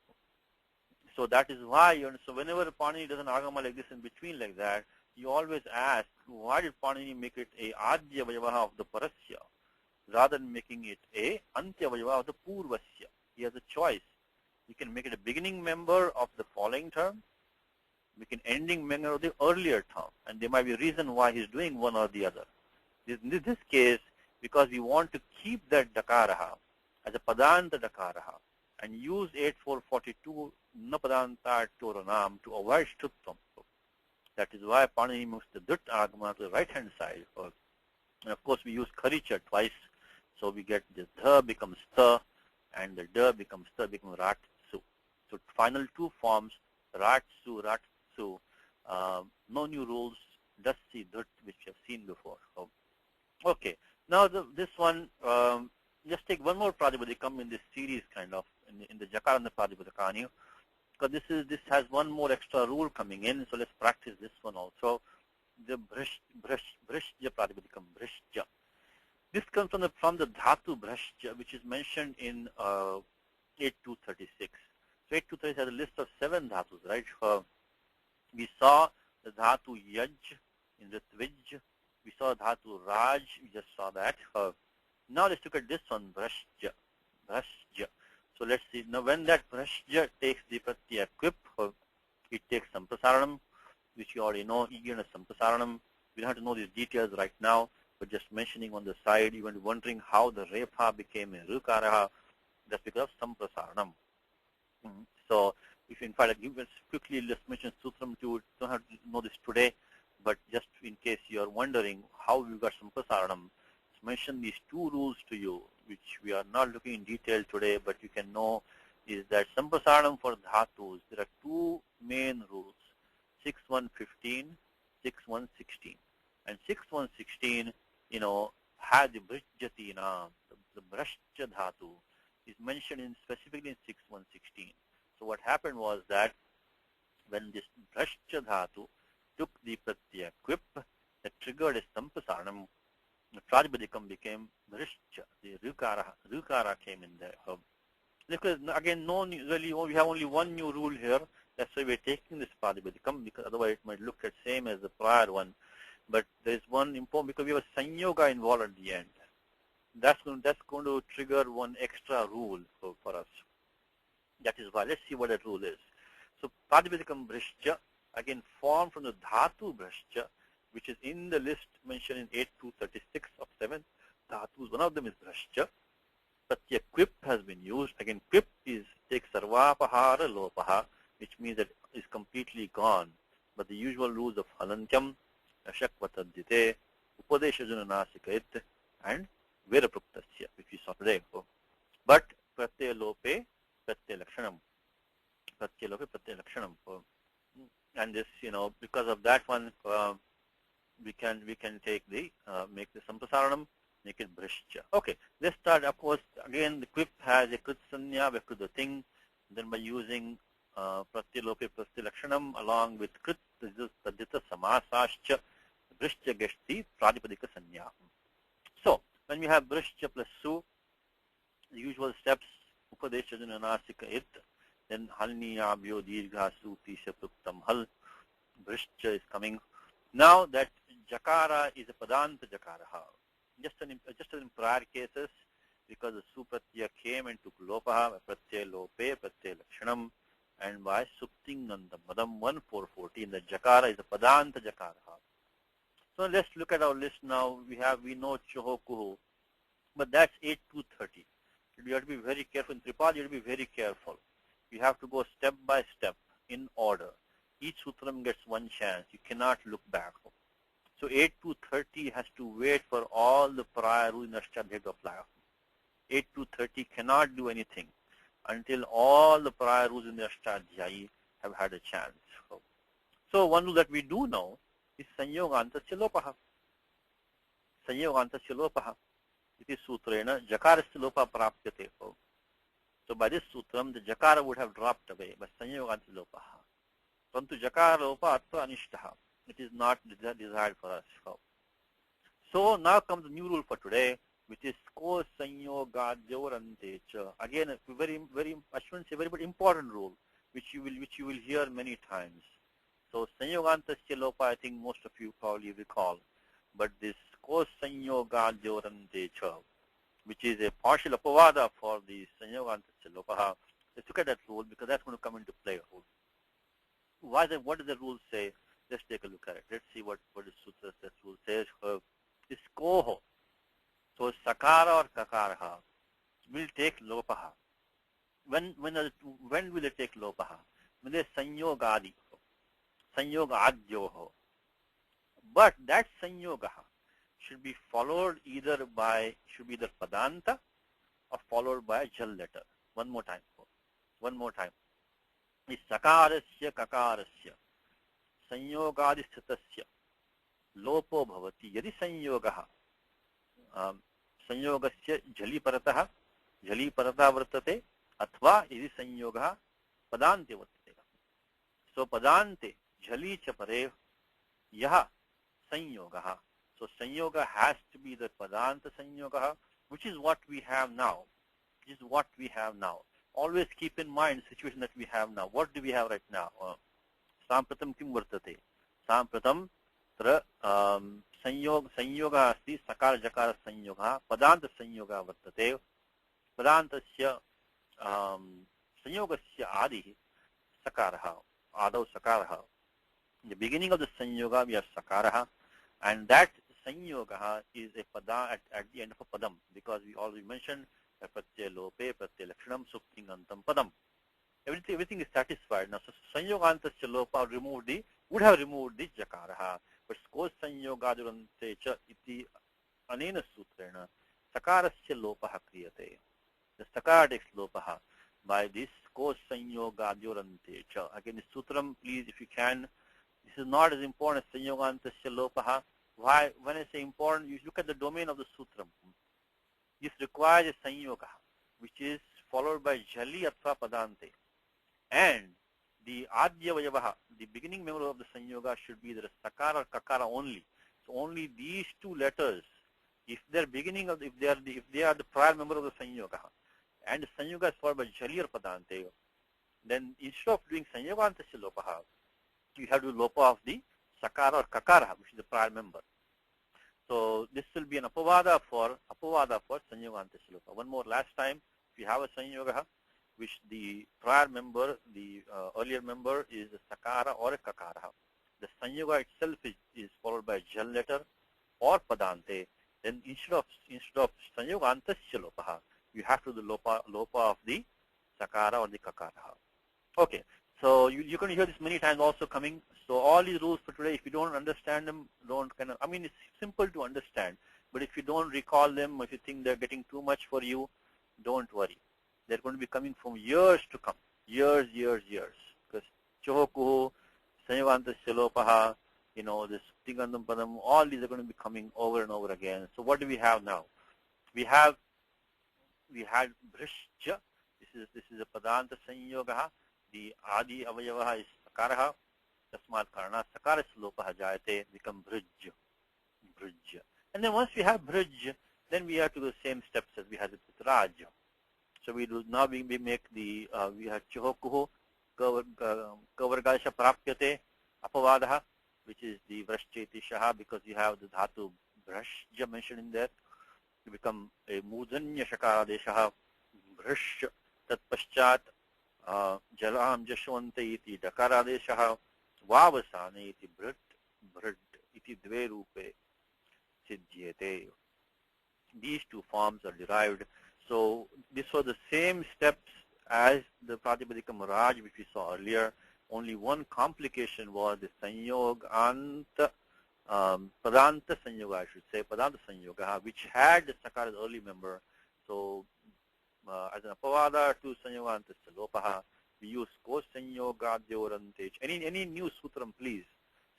So that is why, so whenever Panini does an Agama like this in between like that, you always ask, why did Panini make it a Adya Vayavaha of the Parasya, rather than making it a Antya Vayavaha of the Purvasya? He has a choice. We can make it a beginning member of the following term. We can ending member of the earlier term. And there might be a reason why he's doing one or the other. In this case, because we want to keep that Dakaraha as a Padanta Dakaraha and use 8442 Napadanta Toranam to avoid Stuttam. That is why Panini moves the Dut Agama to the right hand side. And of course we use Kharicha twice. So we get the Dha becomes Tha and the Da becomes Tha becomes Rat Su. So final two forms, Rat Su, Rat Su. No new rules, just see Dut which we have seen before. Okay. Now this one, just take one more Pratipadikam in this series kind of, in the Jakaranda Pratipadikani, because this has one more extra rule coming in, so let's practice this one also. The Brishja Pratipadikam, Brishja. This comes from the Dhatu Brishja, which is mentioned in 8236. So 8236 has a list of 7 Dhatus, right? We saw the Dhatu Yaj in Ritvij. We saw Dhatu Raj, we just saw that. Now let's look at this one, Brashja. Brashja. So let's see. Now when that Brashja takes the Pratyaya Quip, it takes Samprasaranam, which you already know, Igana Samprasaranam. We don't have to know these details right now, but just mentioning on the side, you might be wondering how the Repha became a Rukaraha. That's because of Samprasaranam. So if in fact, let's quickly let's mention Sutram 2. Don't have to know this today, but just in case you are wondering how you got Samprasaranam, let's mention these 2 rules to you, which we are not looking in detail today, but you can know is that Samprasaranam for Dhatus, there are 2 main rules, 6.1.15, 6.1.16. And 6.1.16, had the Brijjatina, the Brashja Dhatu, is mentioned specifically in 6.1.16. So what happened was that when this Brashja Dhatu took the Pratyaya Quip that triggered a Sampasaranam, the Pratipadikam became Brishja, the Rukara came in there. Because again, we have only one new rule here. That's why we're taking this Pratipadikam, because otherwise it might look the same as the prior one. But there is one important, because we have a Sanyoga involved at the end. That's going to trigger one extra rule for us. That is why. Let's see what that rule is. So Pratipadikam Brishja, again formed from the Dhatu Brishja, which is in the list mentioned in 8236 of 7 Dhatus. One of them is Brishja. Pratyaya Quip has been used. Again, Quip takes Sarvapahara Lopaha, which means that it's completely gone. But the usual rules of Halantyam, Ashakvatadite, Upadeshajunanasikait, and Verapruptasya, which we saw today. But Pratyaya Lope, Pratyaya Lakshanam. Pratyaya Lope, Pratyaya Lakshanam. And this, because of that one, we can take make the Sampasaranam, make it Brishja. Okay, let's start. Of course, again, the Quip has a Kritsanya, we could do the thing. Then by using Pratyaya Lope, Pratyaya Lakshanam along with Krit, Tadita Samasascha, Brishja gets the Pratipadika Sanya. So, when we have Brishja plus Su, the usual steps, Upadeshajunanasika It, then Halniyabhyo Dirgha Su Tisha Pruktam Hal, Brishja is coming. Now that Jakara is a Padanta Jakara, just as in prior cases, because the Supratyaya came and took Lopaha, Pratyaya Lope, Pratyaya Lakshanam, and by Supting Nandam, Madam 1414, the Jakara is a Padanta Jakara. So let's look at our list now. We know Chohokuhu, but that's 8230. You have to be very careful. In Tripad, you have to be very careful. You have to go step by step in order. Each sutram gets one chance. You cannot look back. So 8230 has to wait for all the prior rules in Ashtadhya to apply. 8230 cannot do anything until all the prior rules in the Ashtadhyayi have had a chance. So one rule that we do know is Sanyogantasya Lopaha. Sanyogantasya Lopaha. It is Sutrena Jakarasya Lopa Prapyate. So by this sutram, the Jakara would have dropped away by Sanyogantasya Lopaha. Pantu Jakara Lopa Atra Anishtaha. It is not desired for us. So now comes the new rule for today, which is Ko Sanyogadyorante cha. Again, a very I shouldn't say very important rule, which you will hear many times. So Sanyogantasya Lopa, I think most of you probably recall. But this Ko Sanyogadyorante cha, which is a partial apavada for the Sanyogantasya Lopaha. Let's look at that rule because that's going to come into play. What does the rule say? Let's take a look at it. Let's see what the sutra that rule says. Is koho. So sakara or kakaraha will take lopaha. When will it take lopaha? When there's sanyogadi, sanyogadyoho. But that sanyogaha should be followed either padanta or followed by a jal letter. One more time. Is sakarasya kakarasya sanyogadi sthitasya lopo bhavati yadi sanyogaha संयोगस्य झलीपरतः वर्तते अथवा यदि संयोगः पदान्ते वर्तते. So पदान्ते झली च परे यः संयोगः. So संयोगः has to be the padanta संयोगः, which is what we have now. Always keep in mind the situation that we have now. What do we have right now? Sampratam kim vartate? Sampratam tra संयोगः अस्ति सकार जकार संयोगः पदान्त संयोगः वर्तते. पदान्तस्य संयोगस्य आदिः सकारः. आदौ सकारः. In the beginning of the sanyoga we have sakarah, and that sanyoga is a pada at the end of a padam, because we already mentioned pratyay lope pratyay lakshanam suptingantam padam. Everything is satisfied. Now, so sanyogantasya lopa would have removed the jakaraha. But ko sanyogadurante cha iti anena sutrena sakarasya lopaha kriyate. The sakara takes lopaha by this ko sanyogadurante cha. Again, the sutram, please, if you can, this is not as important as sanyogantasya lopaha. Why? When I say important, you look at the domain of the sutram. This requires a sanyoga, which is followed by jali atva padante. And the adya vayavaha, the beginning member of the sanyoga, should be the sakara or kakara only. So only these two letters, if they are the prior member of the sanyoga, and the sanyoga is followed by jali or padante, then instead of doing sanyogantasya lopaha, you have to do lopa of the sakara or kakara, which is the prior member. So this will be an apavada for sanyogantasya lopa. One more last time, if you have a sanyoga, which the prior member, the earlier member is a sakara or a kakara, the sanyoga itself is followed by a jal letter or padante. Then instead of sanyogantasya lopaha, you have to do lopa of the sakara or the kakara. Okay. So you can hear this many times also coming. So all these rules for today, if you don't understand them, it's simple to understand. But if you don't recall them, or if you think they're getting too much for you, don't worry. They're going to be coming from years to come. Years. Because chohokuhu, sanyogantasya lopaha, this tingandam padam, all these are going to be coming over and over again. So what do we have now? We had bhrishya. This is a padanta sanyogaha. The adi avayavaha is sakaraha, tasmat karana sakara slopaha jayate, become bhrij. And then once we have bhrij, then we have to do the same steps as we had with raj. So we make the we have chohokuhu kavargasha prapyate apavadaha, which is the vrashcheti shaha, because you have the dhatu bhrashja mentioned in there. You become a mudanya shakara deshaha bhrash tat paschat jalam jashwante iti dakaradeshaha vavasane iti bhrad iti dve rupe siddhyate. These two forms are derived. So these were the same steps as the Pratipadika Raj, which we saw earlier. Only one complication was the sanyoganta, padanta sanyoga, I should say, padanta sanyoga, which had the sakara as early member. So as an apavada to sanyogantasya lopaha, we use ko sanyogadyorante. Any new sutram, please.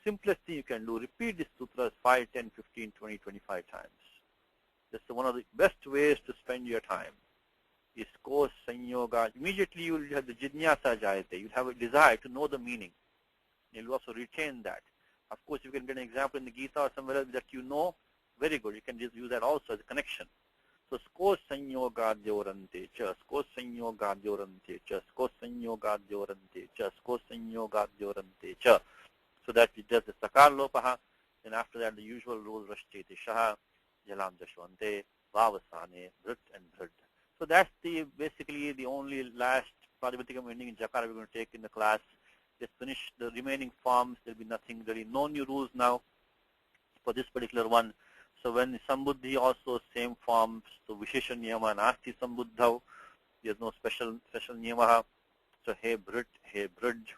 Simplest thing you can do, repeat this sutras 5, 10, 15, 20, 25 times. That's one of the best ways to spend your time. Is ko sanyoga. Immediately you will have the jinyasa jayate. You have a desire to know the meaning. You'll also retain that. Of course, you can get an example in the Gita or somewhere else that you know, very good. You can just use that also as a connection. So, sko sanyogadyorante cha, sko sanyogadyorante cha, sko sanyogadyorante cha, sko sanyogadyorante cha. So that it does the sakar lopaha. Then after that, the usual rules, rashcheti shaha, jalam jashwante, vavasane, bhrit and bhrit. So that's basically the only last Pratipatikam ending in Jakara we're going to take in the class. Just finish the remaining forms. There'll be nothing really, no new rules now for this particular one. So when Sambuddhi also same forms, so Vishesha Niyama Nasti Sambuddhav, there's no special Niyamaha. So Hey Brit, Hey Bridge,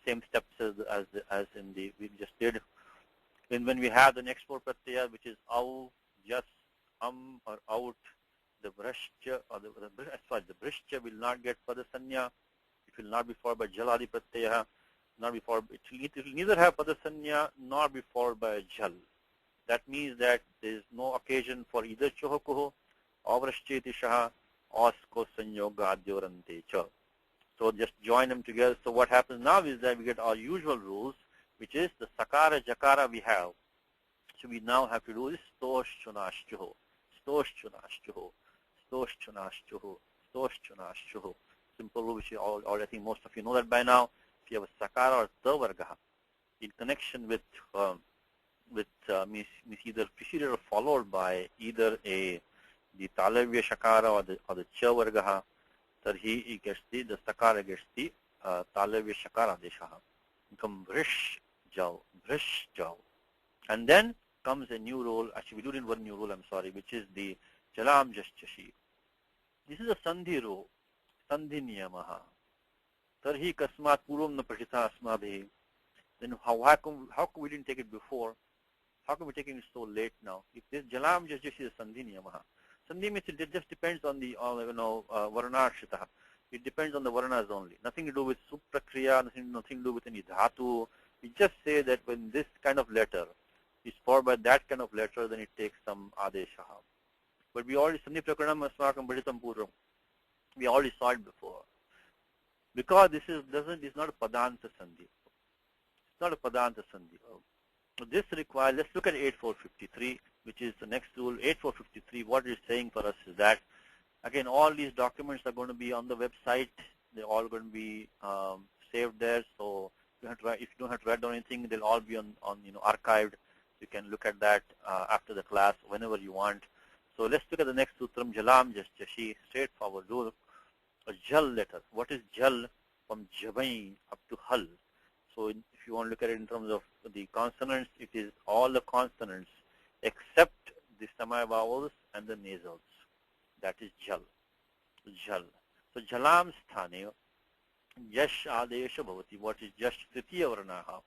same steps as in the we just did. Then when we have the next four pratyaya, which is Au, Jas, or Out, the Brashcha or the Brishcha will not get Padasanya. It will not be followed by Jaladi Pratyaya, not be followed. It will neither have Padasanya nor be followed by a Jal. That means that there is no occasion for either Chohokuho or Vrashcheti Shaha or Sko Sanyoga Adyorante Cha. So just join them together. So what happens now is that we get our usual rules, which is the Sakara Jakara we have. So we now have to do this Stosh Chunashchuho, Stosh Chunashchuho, Stosh Chunashchuho, Stosh Chunashchuho. Simple rule, which I think most of you know that by now. If you have a Sakara or Tavargaha in connection with means either preceded or followed by either the Talavya Shakara or the Chavargaha, then he gets the Sakara gets the Talavya Shakara Deshaha. Become Vrish Jao. And then comes a new rule, actually we do it in one new rule, I'm sorry, which is the Jalam Jaschashi. This is a Sandhi rule, Sandhi Niyamaha. Tarhi Kasmat Purum Na Prashita Asmabhi. Then how come we didn't take it before? How come we're taking it so late now? If this Jalam Jaschashi is Sandhi Niyamaha. Sandhi means it just depends on the Varnashita. It depends on the Varnas only. Nothing to do with Suprakriya, nothing to do with any Dhatu. We just say that when this kind of letter is followed by that kind of letter, then it takes some Adeshaha. But we already, Sandhi Prakaranam Asmakam Bhaditam Purvam. We already saw it before. Because this is not a Padanta Sandhi. It's not a Padanta Sandhi. So this requires, let's look at 8453, which is the next rule. 8453, what it's saying for us is that, again, all these documents are going to be on the website. They're all going to be saved there. So if you don't have to write down anything, they'll all be on archived. You can look at that after the class whenever you want. So let's look at the next sutram, Jalam Jaschashi, straightforward rule. A Jal letter. What is Jal? From Jabai up to Hal. So if you want to look at it in terms of the consonants, it is all the consonants except the semi vowels and the nasals. That is Jal. Jal. So Jalam Sthane, Yash Adesha Bhavati. What is Yash Tritiya Varnaha?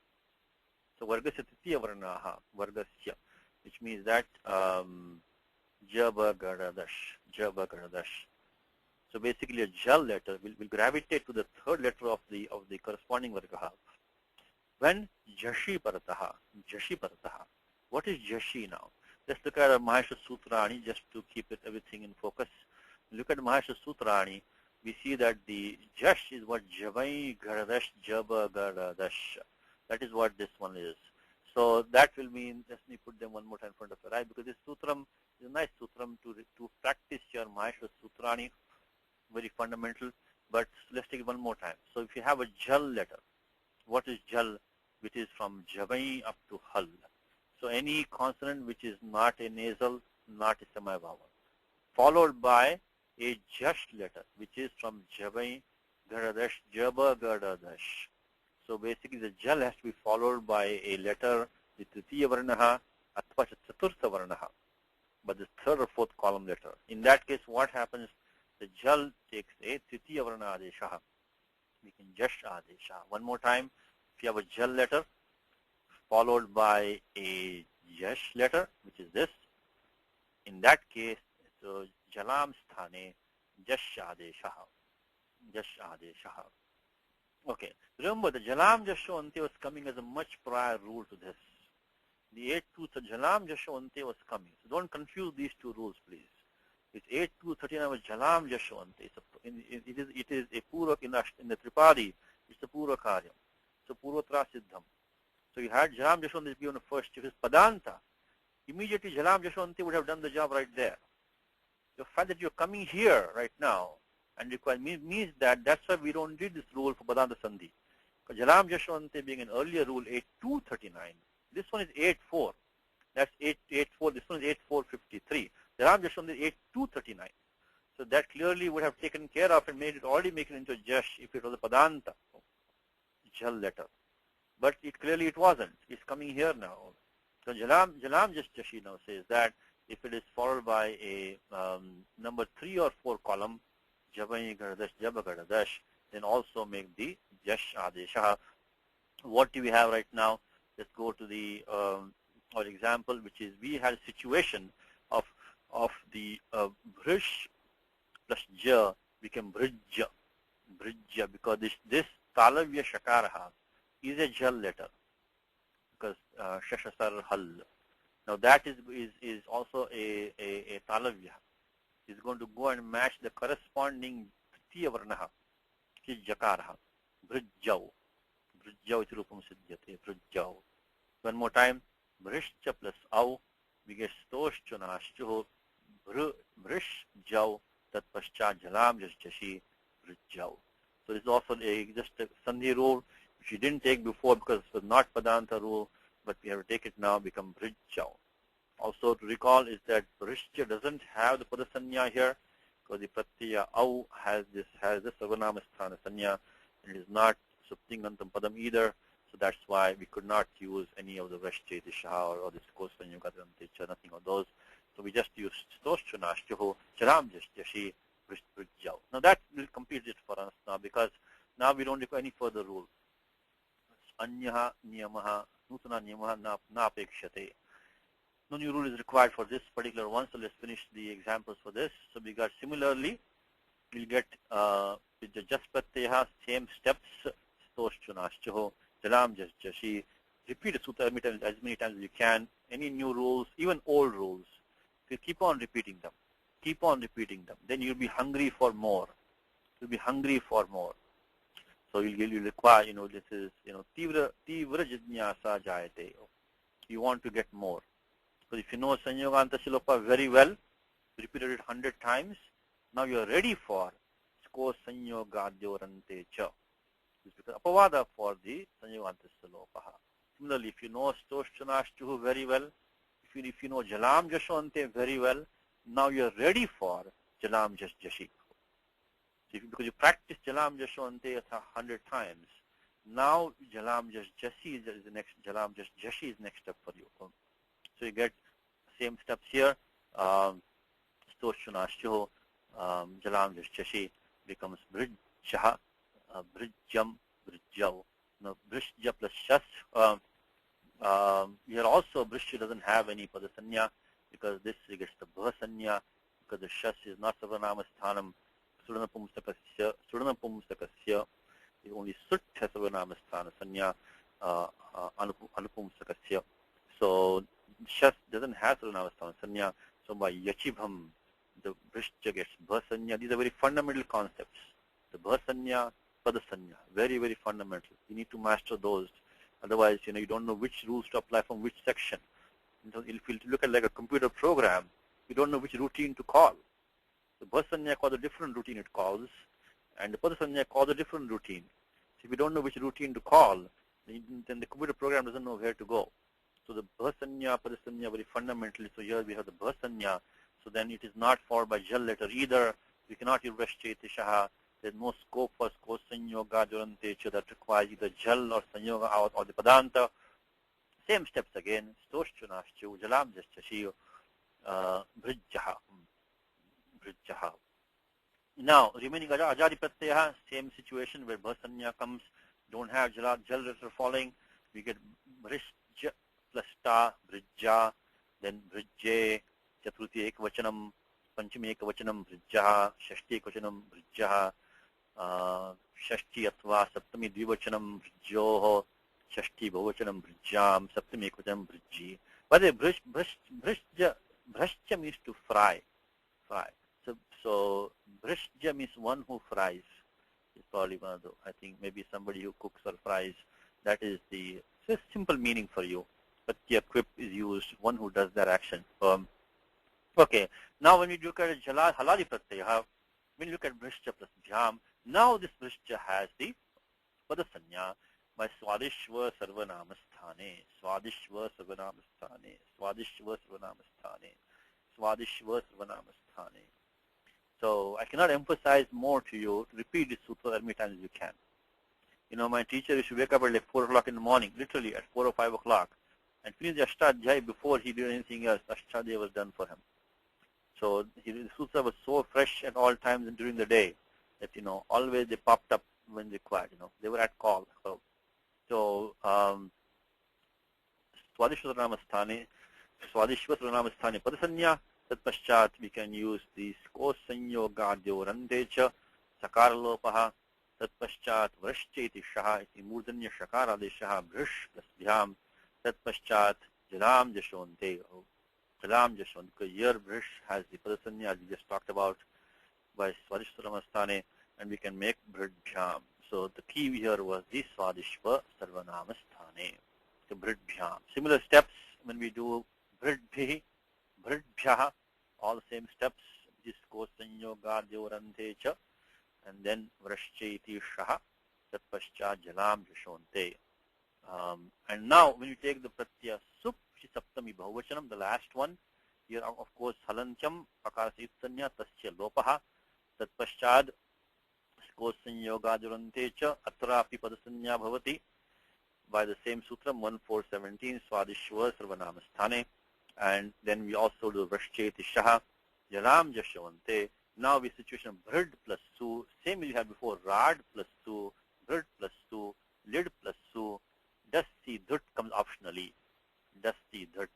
So Vargasya Tritiya Varnaha, Vargasya, which means that Jaba Garadash. So basically a Jal letter will gravitate to the third letter of the corresponding Vargaha. When Jashi Parataha. What is Jashi now? Let's look at Mahasha Sutrani just to keep everything in focus. Look at Mahasha Sutrani. We see that the Jash is what Javai Garadash Jaba Garadash. That is what this one is. So that will mean, let me put them one more time in front of you, right? Because this sutram is a nice sutram to practice your Mahasha Sutrani, very fundamental. But let's take it one more time. So if you have a Jal letter, what is Jal? Which is from Javai up to Hal. So any consonant which is not a nasal, not a semi-vowel, followed by a Jash letter, which is from Javai, Garadash, Jaba, Garadash. So basically the Jal has to be followed by a letter, the Tritiya Varnaha, Athva Chaturtha Varnaha, but the third or fourth column letter. In that case, what happens? The Jal takes a Tritiya Varna Adeshaha. We can Jash Adesha. One more time, if you have a Jal letter followed by a Yash letter, which is this, in that case, so Jalam Sthane Jash Adeshaha. Jash Adeshaha. Okay. Remember, the Jalam Jasho Ante was coming as a much prior rule to this. The 8-2 Jalam Jasho Ante was coming. So don't confuse these two rules, please. It's 8-2-39 was Jalam Jasho Ante. It is a Purak in the Tripadi. It's a Purakaryam. So Purvatra Siddham. So you had Jalam Jasho Ante given first. If it's Padanta, immediately Jalam Jasho Ante would have done the job right there. The fact that you're coming here right now and require means that's why we don't need this rule for Padanta Sandhi. Because Jalam Jasho Ante being an earlier rule 8-2-39. This one is 8-4. That's 8-8-4. This one is 8-4-53. Jalam Jasho Ante is 8-2-39. So that clearly would have taken care of and already make it into a Jash if it was a Padanta Jal letter. But clearly it wasn't. It's coming here now. So Jalam Jashi now says that if it is followed by a number 3 or 4 column, Jabai Garadash, Jaba Garadash, then also make the Jash Adesha. What do we have right now? Let's go to the our example, which is we had a situation of the Brish plus Ja became Brijja. Brijja, because this Talavya Shakaraha is a Jal letter, because Shashasar Hal. Now that is also a Talavya. Is going to go and match the corresponding Tiya Varnaha, which is Jakaraha. Brijjau. Brijjau iti rupam siddhyate. Brijjau. One more time. Brishcha plus au. We get stoshchunashchuho. Brishjau. Tat paschat jalam jashi. Brijjau. So this is also just a Sandhi rule, which we didn't take before because it was not Padanta rule, but we have to take it now, become Brijjau. Also to recall is that Brishya doesn't have the Padasanya here, because the Pratyaya Au has this Sarvanama Sthana Sanya, and it is not Suptingantam Padam either, so that's why we could not use any of the Vrashchetisha or this Kosanyugadantecha, nothing of those. So we just use Stoshchunashchuho, Charam Jashi, Brijjau. Now that will complete it for us now, because now we don't require any further rule. Anyaha Niyamaha Nutana Niyamaha Napekshate. No new rule is required for this particular one, so let's finish the examples for this. So we got similarly, we'll get with the Jaspatteha, same steps, Stoshchunashchuho, Jalam Jashi. Repeat the sutta as many times as you can. Any new rules, even old rules, you keep on repeating them. Keep on repeating them. Then you'll be hungry for more. You'll be hungry for more. So you'll require, this is, Tivra Jidnyasa Jayate. You want to get more. So if you know Sanyoganta Shilopa very well, repeated it 100 times, now you're ready for Sko Sanyogadyorante Cha. This becomes Apavada for the Sanyoganta Shilopaha. Similarly, if you know Stoshchunashchuhu very well, if you know Jalam Jashonte very well, now you're ready for Jalam Jashi. So because you practice Jalam Jashonte 100 times, now Jalam Jashi is the next, Jalam Jashi is next step for you. So you get same steps here. Stoshchunashchuho, Jalam Jashi becomes Brijjaha, Brijjam, Brijjau. Now Brijja plus Shas. Here also Brishya doesn't have any Padasanya, because this gets the Bhasanya, because the Shas is not Savanama Sthanam. Sudanapumstakasya is only Sut has Savanama Sthana Sanya, Anupumstakasya. So Shas doesn't have Savanama Sthana Sanya, so by Yachibham, the Brishya gets Bhasanya. These are very fundamental concepts. The Bhasanya, Padasanya, very, very fundamental. You need to master those. Otherwise, you don't know which rules to apply from which section. If you look at like a computer program, you don't know which routine to call. The Bhasanya calls a different routine it calls, and the Padasanya calls a different routine. So if you don't know which routine to call, then the computer program doesn't know where to go. So the Bhasanya, Padasanya very fundamentally. So here we have the Bhasanya. So then it is not followed by Jal letter either. We cannot use Vrashchetishaha. There's no scope for Sko Sanyoga Durantecha that requires either Jal or Sanyoga or the Padanta. Same steps again. Stoshchunashchu, Jalam Jashi, Brijjaha. Brijjaha. Now, remaining Ajadi Pratyaya, same situation where Bhasanya comes, don't have Jal letter following. We get Brishja plus Ta, Brijja, then Brijje, Chatruti Ekvachanam, Panchami Ekvachanam, Brijjaha, Shashti Ekvachanam, Brijjaha. षष्ठी अथवा सप्तमी द्विवचनम भृज्योः, षष्ठी बहुवचनम भृज्याम, सप्तमी एकवचनम भृज्जी. But the bhrishja means to fry. So bhrishja means one who fries. It's probably one of the, I think maybe somebody who cooks or fries. That is the simple meaning for you. But the quip is used, one who does that action. Okay. Now when we look at halali pratyaya, when you look at bhrishja plus bhyam, now this bhrishja has the padasanya by swadishva sarvanamasthane, swadishva sarvanamasthane, swadishva sarvanamasthane, swadishva sarvanamasthane. So I cannot emphasize more to you to repeat this sutra as many times as you can. You know, my teacher used to wake up at like 4 o'clock in the morning, literally at 4 or 5 o'clock, and finish the Ashtadhyay before he did anything else. Ashtadhyay was done for him. So the sutra was so fresh at all times and during the day that, you know, always they popped up when required, you know. They were at call. So, Swadishva Sarvanamasthane, Swadishva Sarvanamasthane Padasanya, tat paschat we can use the Skos Sanyogadyo Rantecha, Sakaralopaha, tat paschat Vrashcheti Shaha, iti Murdanya Shakara Deshaha, Brish plus Bhyam, tat paschat Jalam Jashonte, Jalam Jashon, because here Brish has the Padasanya as we just talked about by Swadishva Sarvanamasthane, and we can make Brid Bhyam. So the key here was the Swadishva Sarvanamasthane, the Brid Bhyam. Similar steps when we do Brid Bhi, Brid Bhyaha, all the same steps, this Ko Sanyogadyo Rantecha, and then Vrashcheti Shaha, tat paschat Jalam Jashonte. And now when you take the Pratyaya Sup, Saptami Bahuvachanam, the last one, here of course Halantyam, Pakarasa Itsanya, Tasya Lopaha, tat paschat Kosanyogadurante atrapi padasanya bhavati, by the same sutra 1417 Swadishva Sarvanamasthane, and then we also do Vrashcheti Shaha, Jalam Jashonte. Now we situation Bhrid plus Su, same as you had before, Rad plus Su, Bhrid plus Su, Lid plus Su, Dasti Dhut comes optionally, Dasti Dhut.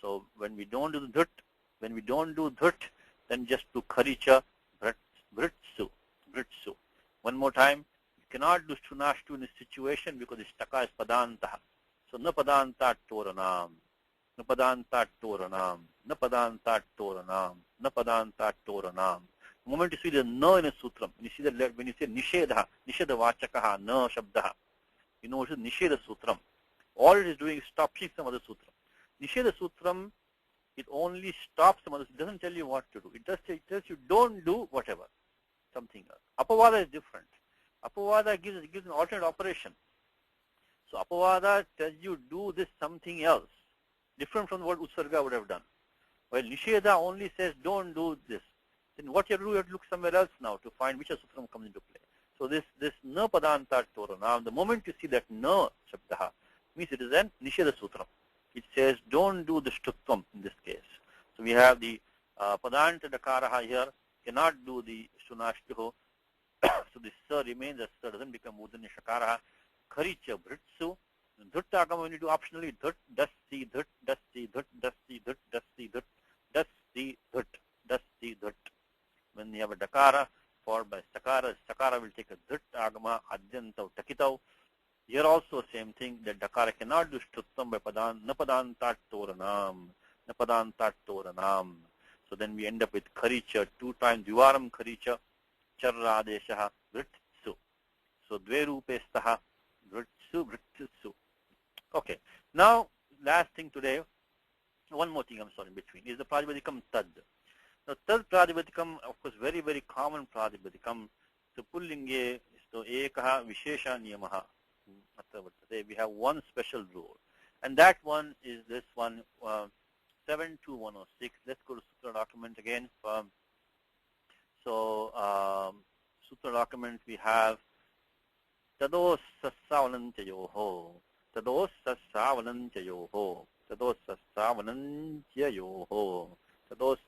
So when we don't do the Dhut, then just do Kharicha, Bhrit Su, Bhrit Su. One more time, you cannot do Shunashtu in this situation because the Staka is Padanta. So, na Padanta Toranam, na Padanta Toranam, na Padanta Toranam, na Padanta Toranam. The moment you see the na in a sutram, when you see the when you say Nishedha, Nishedha Vachakaha, na Shabdaha, you know it is Nishedha Sutram. All it is doing is stopping some other sutram. Nishedha Sutram, it only stops some others. It doesn't tell you what to do. It just tells you don't do whatever. Something else. Apavada is different. Apavada gives an alternate operation. So Apavada tells you do this something else, different from what Utsarga would have done. While Nisheda only says don't do this. Then what you have to do, you have to look somewhere else now to find which sutram comes into play. So this na padanta toranam, the moment you see that na shabdaha, means it is an Nisheda sutram. It says don't do the shtutvam in this case. So we have the padanta dakaraha here, cannot do the Shunashtuho. So the sa remains as sa, doesn't become Mudanya Shakaraha. Kharicha Britsu. Dhutta agama when you do optionally, Dhut, Dasti, Dhut, Dasti, Dhut, Dasti, Dhut, Dasti, Dhut, Dasti, Dhut, Dasti, Dhut. When you have a Dakara, followed by Sakara, Sakara will take a Dhut agama, Adyantav, Takitav. Here also same thing, that Dakara cannot do Shtuttam by Napadantat Toranam, Napadantat Toranam. So then we end up with Kharicha, 2 times Dvivaram Kharicha, Charradeshaha, Vritsu. So Dve Rupestaha, Vritsu, Vritsu. Okay. Now, last thing today, one more thing I'm sorry in between, is the Prajabadikam Tad. Now, Tad Prajabadikam, of course, very, very common Prajabadikam. So Pullinge, so Ekaha Vishesha Niyamaha. We have one special rule. And that one is this one, 72106. Let's go to Sutra document again. Sutra document we have Tados Sassavananchayoho, Tados Sassavananchayoho, Tados Sassavananchayoho, Tados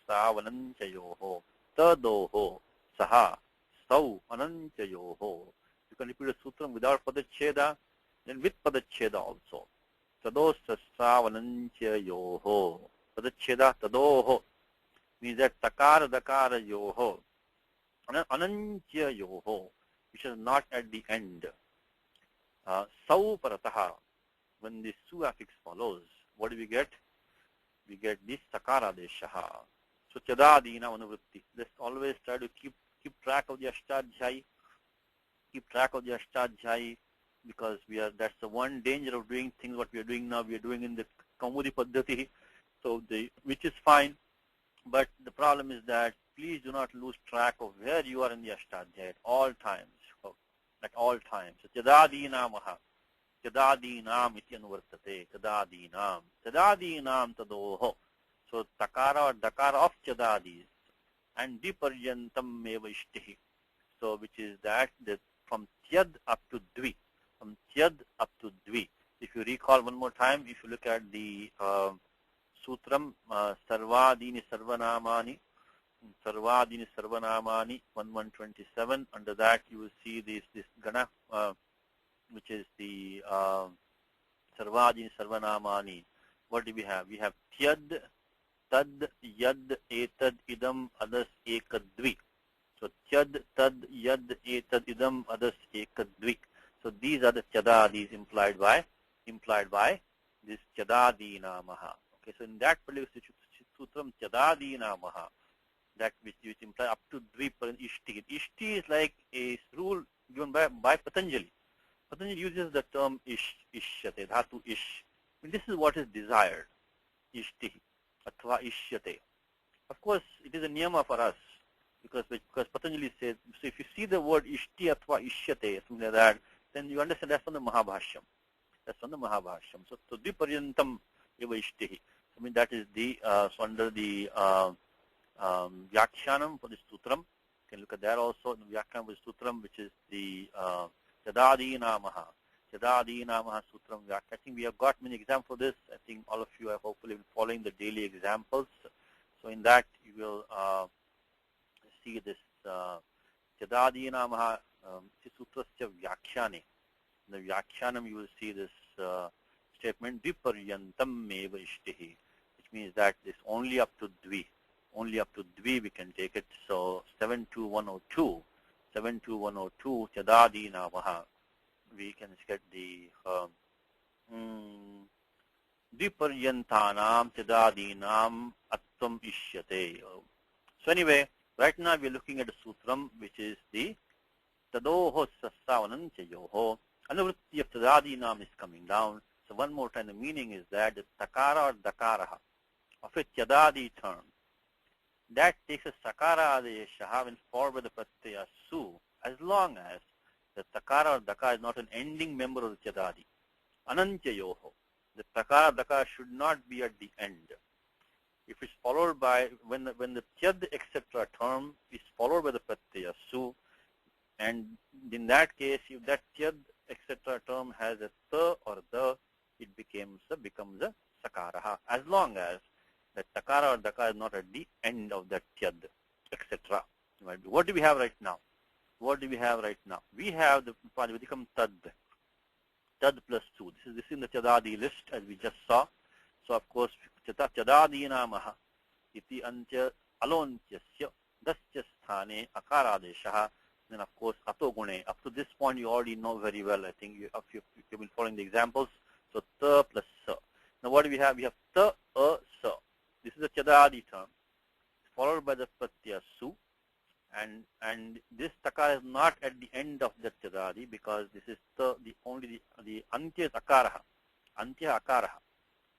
Sassavananchayoho, Tadoho, Saha, Sau Ananchayoho. You can repeat the sutram without Padacheda, then with Padacheda also. Tados Sassavananchayoho. Padacheda Tadoho means that Takara Dakara Yoho. Anantyayoho, which is not at the end. Sau parataha, when the su affix follows, what do we get? We get this sakara deshaha. So chadadina anuvritti. Let's always try to keep track of the ashtadhyayi. Keep track of the ashtadhyayi, because that's the one danger of doing things what we are doing now. We are doing in the Kaumudi Paddhati, so which is fine. But the problem is that please do not lose track of where you are in the ashtadhyayi at all times. At all times. So chadadinamaha. Chadadinam iti anuvartate. Chadadinam. Chadadinam tadoho. So takara or dakara of chadadis. And diparyantam meva ishtihi. So which is that from tyad up to dvi. From tyad up to dvi. If you recall one more time, if you look at the sutram, sarvadini sarvanamani, 1127, under that you will see this gana, which is the sarvadini sarvanamani. What do we have? We have tyad, tad, yad, etad, idam, others, ekadvi. So tyad, tad, yad, etad, idam, others, ekadvi. So these are the chadadis implied by this chadadinamaha. Okay, so in that particular sutram, chadadinamaha, that which implies up to dvi per ishti. Ishti is like a rule given by Patanjali. Patanjali uses the term ishyate, dhatu ish. I mean, this is what is desired, ishti, atva ishyate. Of course, it is a niyama for us, because Patanjali says, so if you see the word ishti atva ishyate, something like that, then you understand that's from the Mahabhashyam. That's from the Mahabhashyam. So dviparyantam eva ishtihi. I mean, that is the, so under the Vyakaranam for the sutram. You can look at that also, the Vyakaranam for the sutram, which is the chadadinamaha. Chadadinamaha sutram Vyakaranam. I think we have got many examples for this. I think all of you have hopefully been following the daily examples. So in that you will see this chadadinamaha sutrasya vyakhyaane. In the Vyakaranam you will see this statement viparyantam meva ishtihi, which means that it's only up to dvi. Only up to dvi we can take it. So 72102 chadadinamaha, we can get the dviparyantanam chadadinam atvam ishyate. So anyway, right now we are looking at the sutram, which is the tadoho sassavananchayoho. Anuvritti of chadadinam is coming down. So one more time, the meaning is that the takara or dakaraha of a chadadi term, that takes a sakara adeshaha when followed by the pratyaya su, as long as the takara or daka is not an ending member of the chadadi. Anantyayoho. The takara or daka should not be at the end. If it's followed by, when the tyad etc. term is followed by the pratyaya su, and in that case, if that tyad etc. term has a ta or the, it becomes a sakaraha, as long as the takara or daka is not at the end of that tyad, etc. What do we have right now? What do we have right now? We have the Prajapadikam tad plus 2. This is in the chadadi list, as we just saw. So of course, chadadinamaha iti antya alontyasya dasya sthane akaradeshaha. Then of course, ato gune. Up to this point, you already know very well. I think if you've been following the examples. So ta plus sa. Now what do we have? We have ta, sa. This is a chadadi term, followed by the pratyaya su, and this takara is not at the end of the chadadi, because this is the antya is akaraha. Antya akaraha.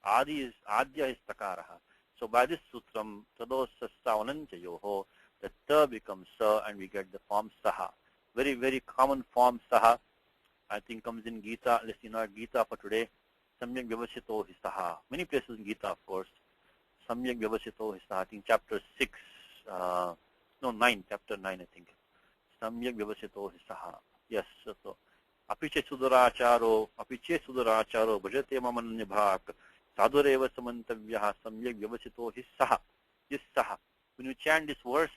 Adya is takaraha. So by this sutram, tados sassavananchayoho, the ta becomes sa, and we get the form saha. Very, very common form saha. I think comes in Gita. Let's see now Gita for today. Samyak vyavasito hi saha. Many places in Gita, of course. Samyak vyavasito hi saha. I think chapter 6, no 9, chapter 9 I think. Samyak vyavasito hi saha. Yes. So apiche suduracharo bhajate mamananya bhak sadureva samantavyaha samyak vyavasito hi saha. This saha. When you chant this verse,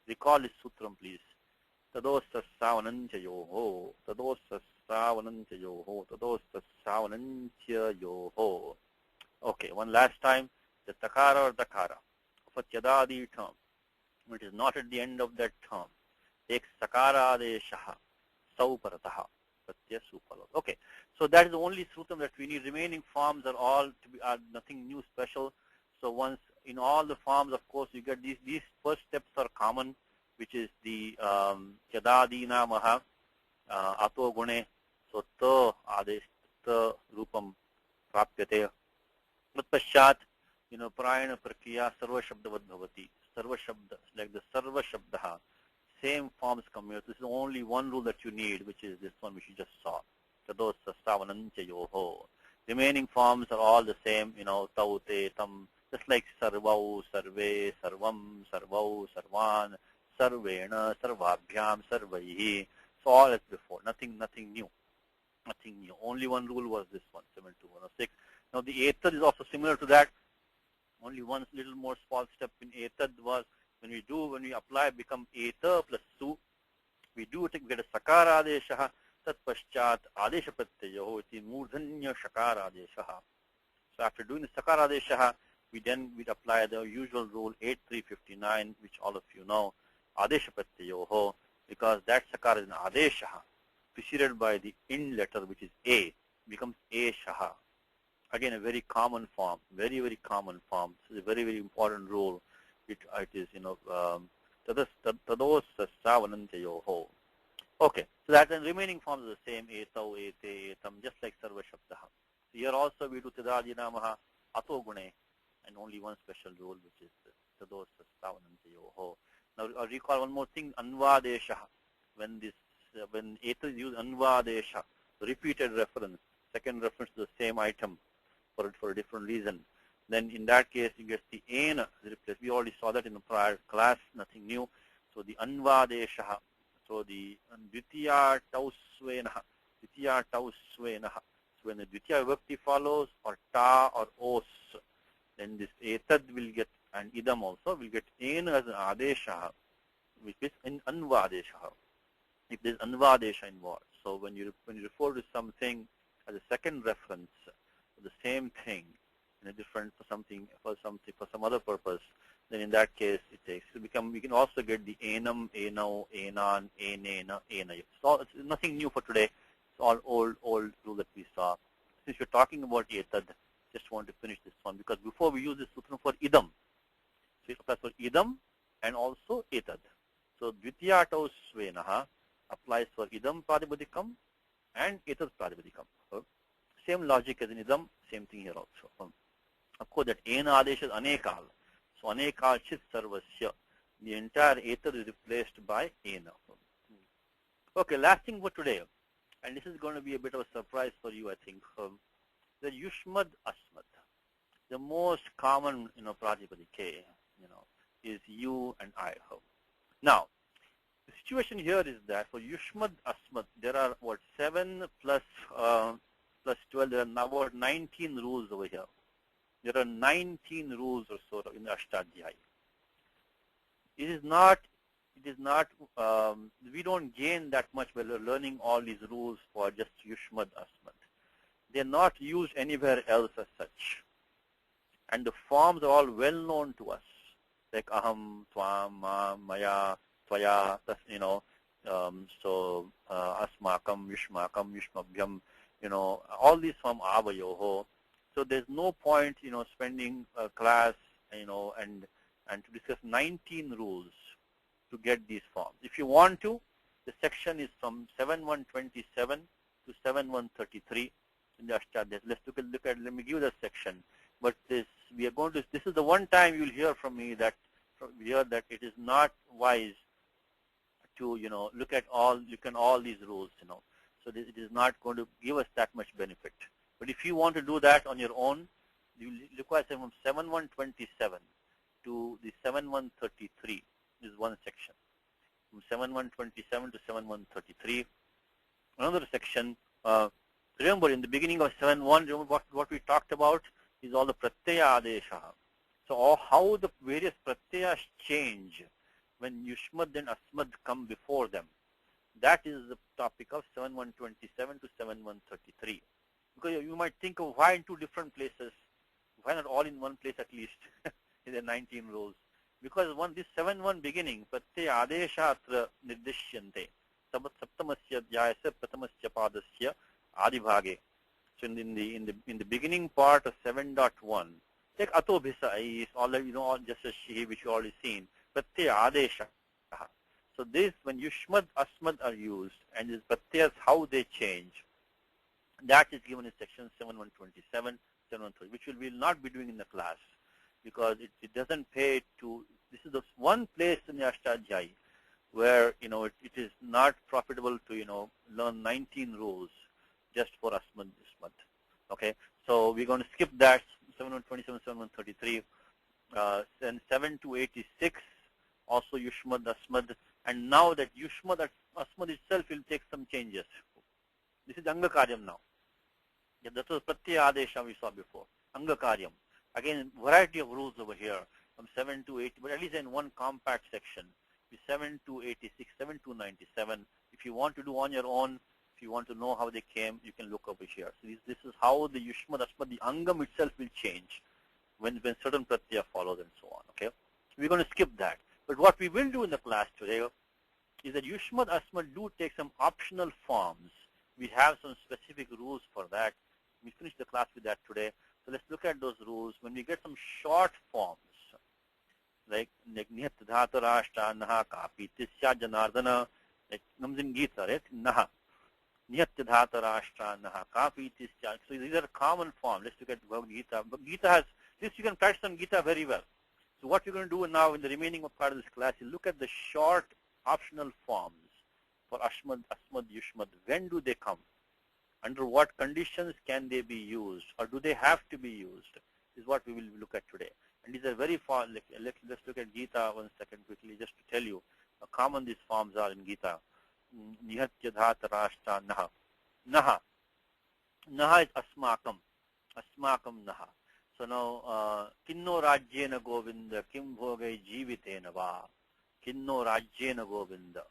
recall this sutram, please. Tados sassavananchayoho, tados sassavananchayoho, tados sassavananchayoho. Okay, one last time. The takara or dakara of a chadadi term, it is not at the end of that term. ek sakaradeshah sau paratah pratyaya supalo. Okay, so that is the only sutram that we need. Remaining forms are all are nothing new special. So once in all the forms, of course, you get these first steps are common, which is the yadadina maha ato gune, so ta adesh ta rupam prapyate. Pashchat, prayana prakriya sarva shabdavad bhavati. Sarva shabda, like the sarva shabdaha. Same forms come here. This is only one rule that you need, which is this one which you just saw. Tados sastavanancha yoho. Remaining forms are all the same, tau, te, tam, just like sarvau, sarve, sarvam, sarvau, sarvan, sarvena, sarvabhyam, sarvaihi. So all as before. Nothing new. Nothing new. Only one rule was this one, 72106. Now the etad is also similar to that. Only one little more small step in etad was when we apply, become eta plus su. We do it, we get a sakara adesha, tat paschat adesha pratyayo, iti murdhanya shakara adesha. So after doing the sakara adesha, we'd apply the usual rule 8359, which all of you know, adesha pratyayo, because that sakara is an adesha, preceded by the in letter, which is a, becomes a shaha. Again, a very common form, very, very common form. This is a very, very important rule. It is, tados savanantayoho. Okay, so that the remaining forms are the same, etau, ete, etam, just like sarva shabdaha. So here also we do tadadinamaha ato gune, and only one special rule, which is tados savanantayoho. Now, I'll recall one more thing, anvadesha. When eta is used, anvadesha, repeated reference, second reference to the same item for a different reason. Then in that case, you get the ena replaced. We already saw that in the prior class, nothing new. So the anvadesha, so the dvitiya tausvenaha, so when the dvitiya vibhakti follows, or ta or os, then this etad will get, and idam also will get ena as an adesha, which is in anvadesha. If there's anvadesha involved. So when you refer to something as a second reference, the same thing in a different for some other purpose, then in that case it takes to become. We can also get the enam, enau, enan, enena, enay. So it's nothing new for today. It's all old rule that we saw. Since you're talking about etad, just want to finish this one because before we use this sutram for idam, so it applies for idam and also etad. So dvitiyato svenaha applies for idam pratipadikam and etad pratipadikam. Same logic as in idam, same thing here also. Of course, that ena adesh is anekal. So anekal chit sarvasya. The entire ether is replaced by ena. Okay, last thing for today, and this is going to be a bit of a surprise for you, I think. The yushmad asmad, the most common, pratipadike, is you and I. Now, the situation here is that for yushmad asmad, there are 7 plus 12, there are now about 19 rules over here. There are 19 rules or so in the Ashtadhyayi. It is not, we don't gain that much by learning all these rules for just yushmad asmad. They're not used anywhere else as such. And the forms are all well known to us, like aham, tvam, ma, maya, tvaya, asmakam, yushmakam, yushmabhyam, all these from avayoho. So there's no point, spending a class, and to discuss 19 rules to get these forms. If you want to, the section is from 7127 to 7133 in the Ashtadhyayi. Let's look at. Let me give you the section. But this is the one time you'll hear from me that it is not wise to look at all these rules. So it is not going to give us that much benefit. But if you want to do that on your own, you require from 7127 to the 7133 is one section. From 7127 to 7133. Another section, remember in the beginning of 71, remember what we talked about is all the pratyaya adesha. So how the various pratyayas change when yushmad and asmad come before them. That is the topic of 7127 to 7133. Because you might think of why in two different places, why not all in one place at least, in the 19 rules. because this 7-1 beginning, pratyaya adesha atra nirdishyante, saptamasya adhyayasya pratamasya padasya adibhage. So in the beginning part of 7.1, take ato bhisa is already, just a shihi which you already seen, pratyaya adesha. So this, when yushmad, asmad are used, and these pratyas, how they change, that is given in section 7127, 713, which we will not be doing in the class, because it doesn't pay to, this is the one place in the Ashtadhyayi where, it is not profitable to, learn 19 rules just for asmad, yusmad. Okay, so we're going to skip that, 7127, 7133, then 7 to 86, also yushmad, asmad, and now that yushmad, asmad itself will take some changes. This is angakaryam now. Yeah, that was pratyaya adesha we saw before. Angakaryam. Again, variety of rules over here from 7 to 80, but at least in one compact section. 7 to 86, 7 to 97. If you want to do on your own, if you want to know how they came, you can look over here. So this is how the yushmad, asmad, the angam itself will change when certain pratyaya follows and so on. Okay, we're going to skip that. But what we will do in the class today is that yushmad, asmad do take some optional forms. We have some specific rules for that. We finish the class with that today. So let's look at those rules. When we get some short forms, like nihyat dhatu rashtra naha kapi tisya janardana, like comes in Gita, right? Naha. Nihyat dhatu rashtra naha kapi tisya. So these are common forms. Let's look at Bhagavad Gita. But Gita has, this you can practice on Gita very well. So what we're going to do now in the remaining part of this class is look at the short optional forms for asmad, yushmad. When do they come? Under what conditions can they be used, or do they have to be used, is what we will look at today. And these are very far, let's look at Gita 1 second quickly, just to tell you how common these forms are in Gita. Nihatya dhata rashtra naha. Naha. Naha is asmakam. Asmakam naha. So now, kinno rajyena govinda, kim bhogai jivitena va. Kinno rajyena govinda.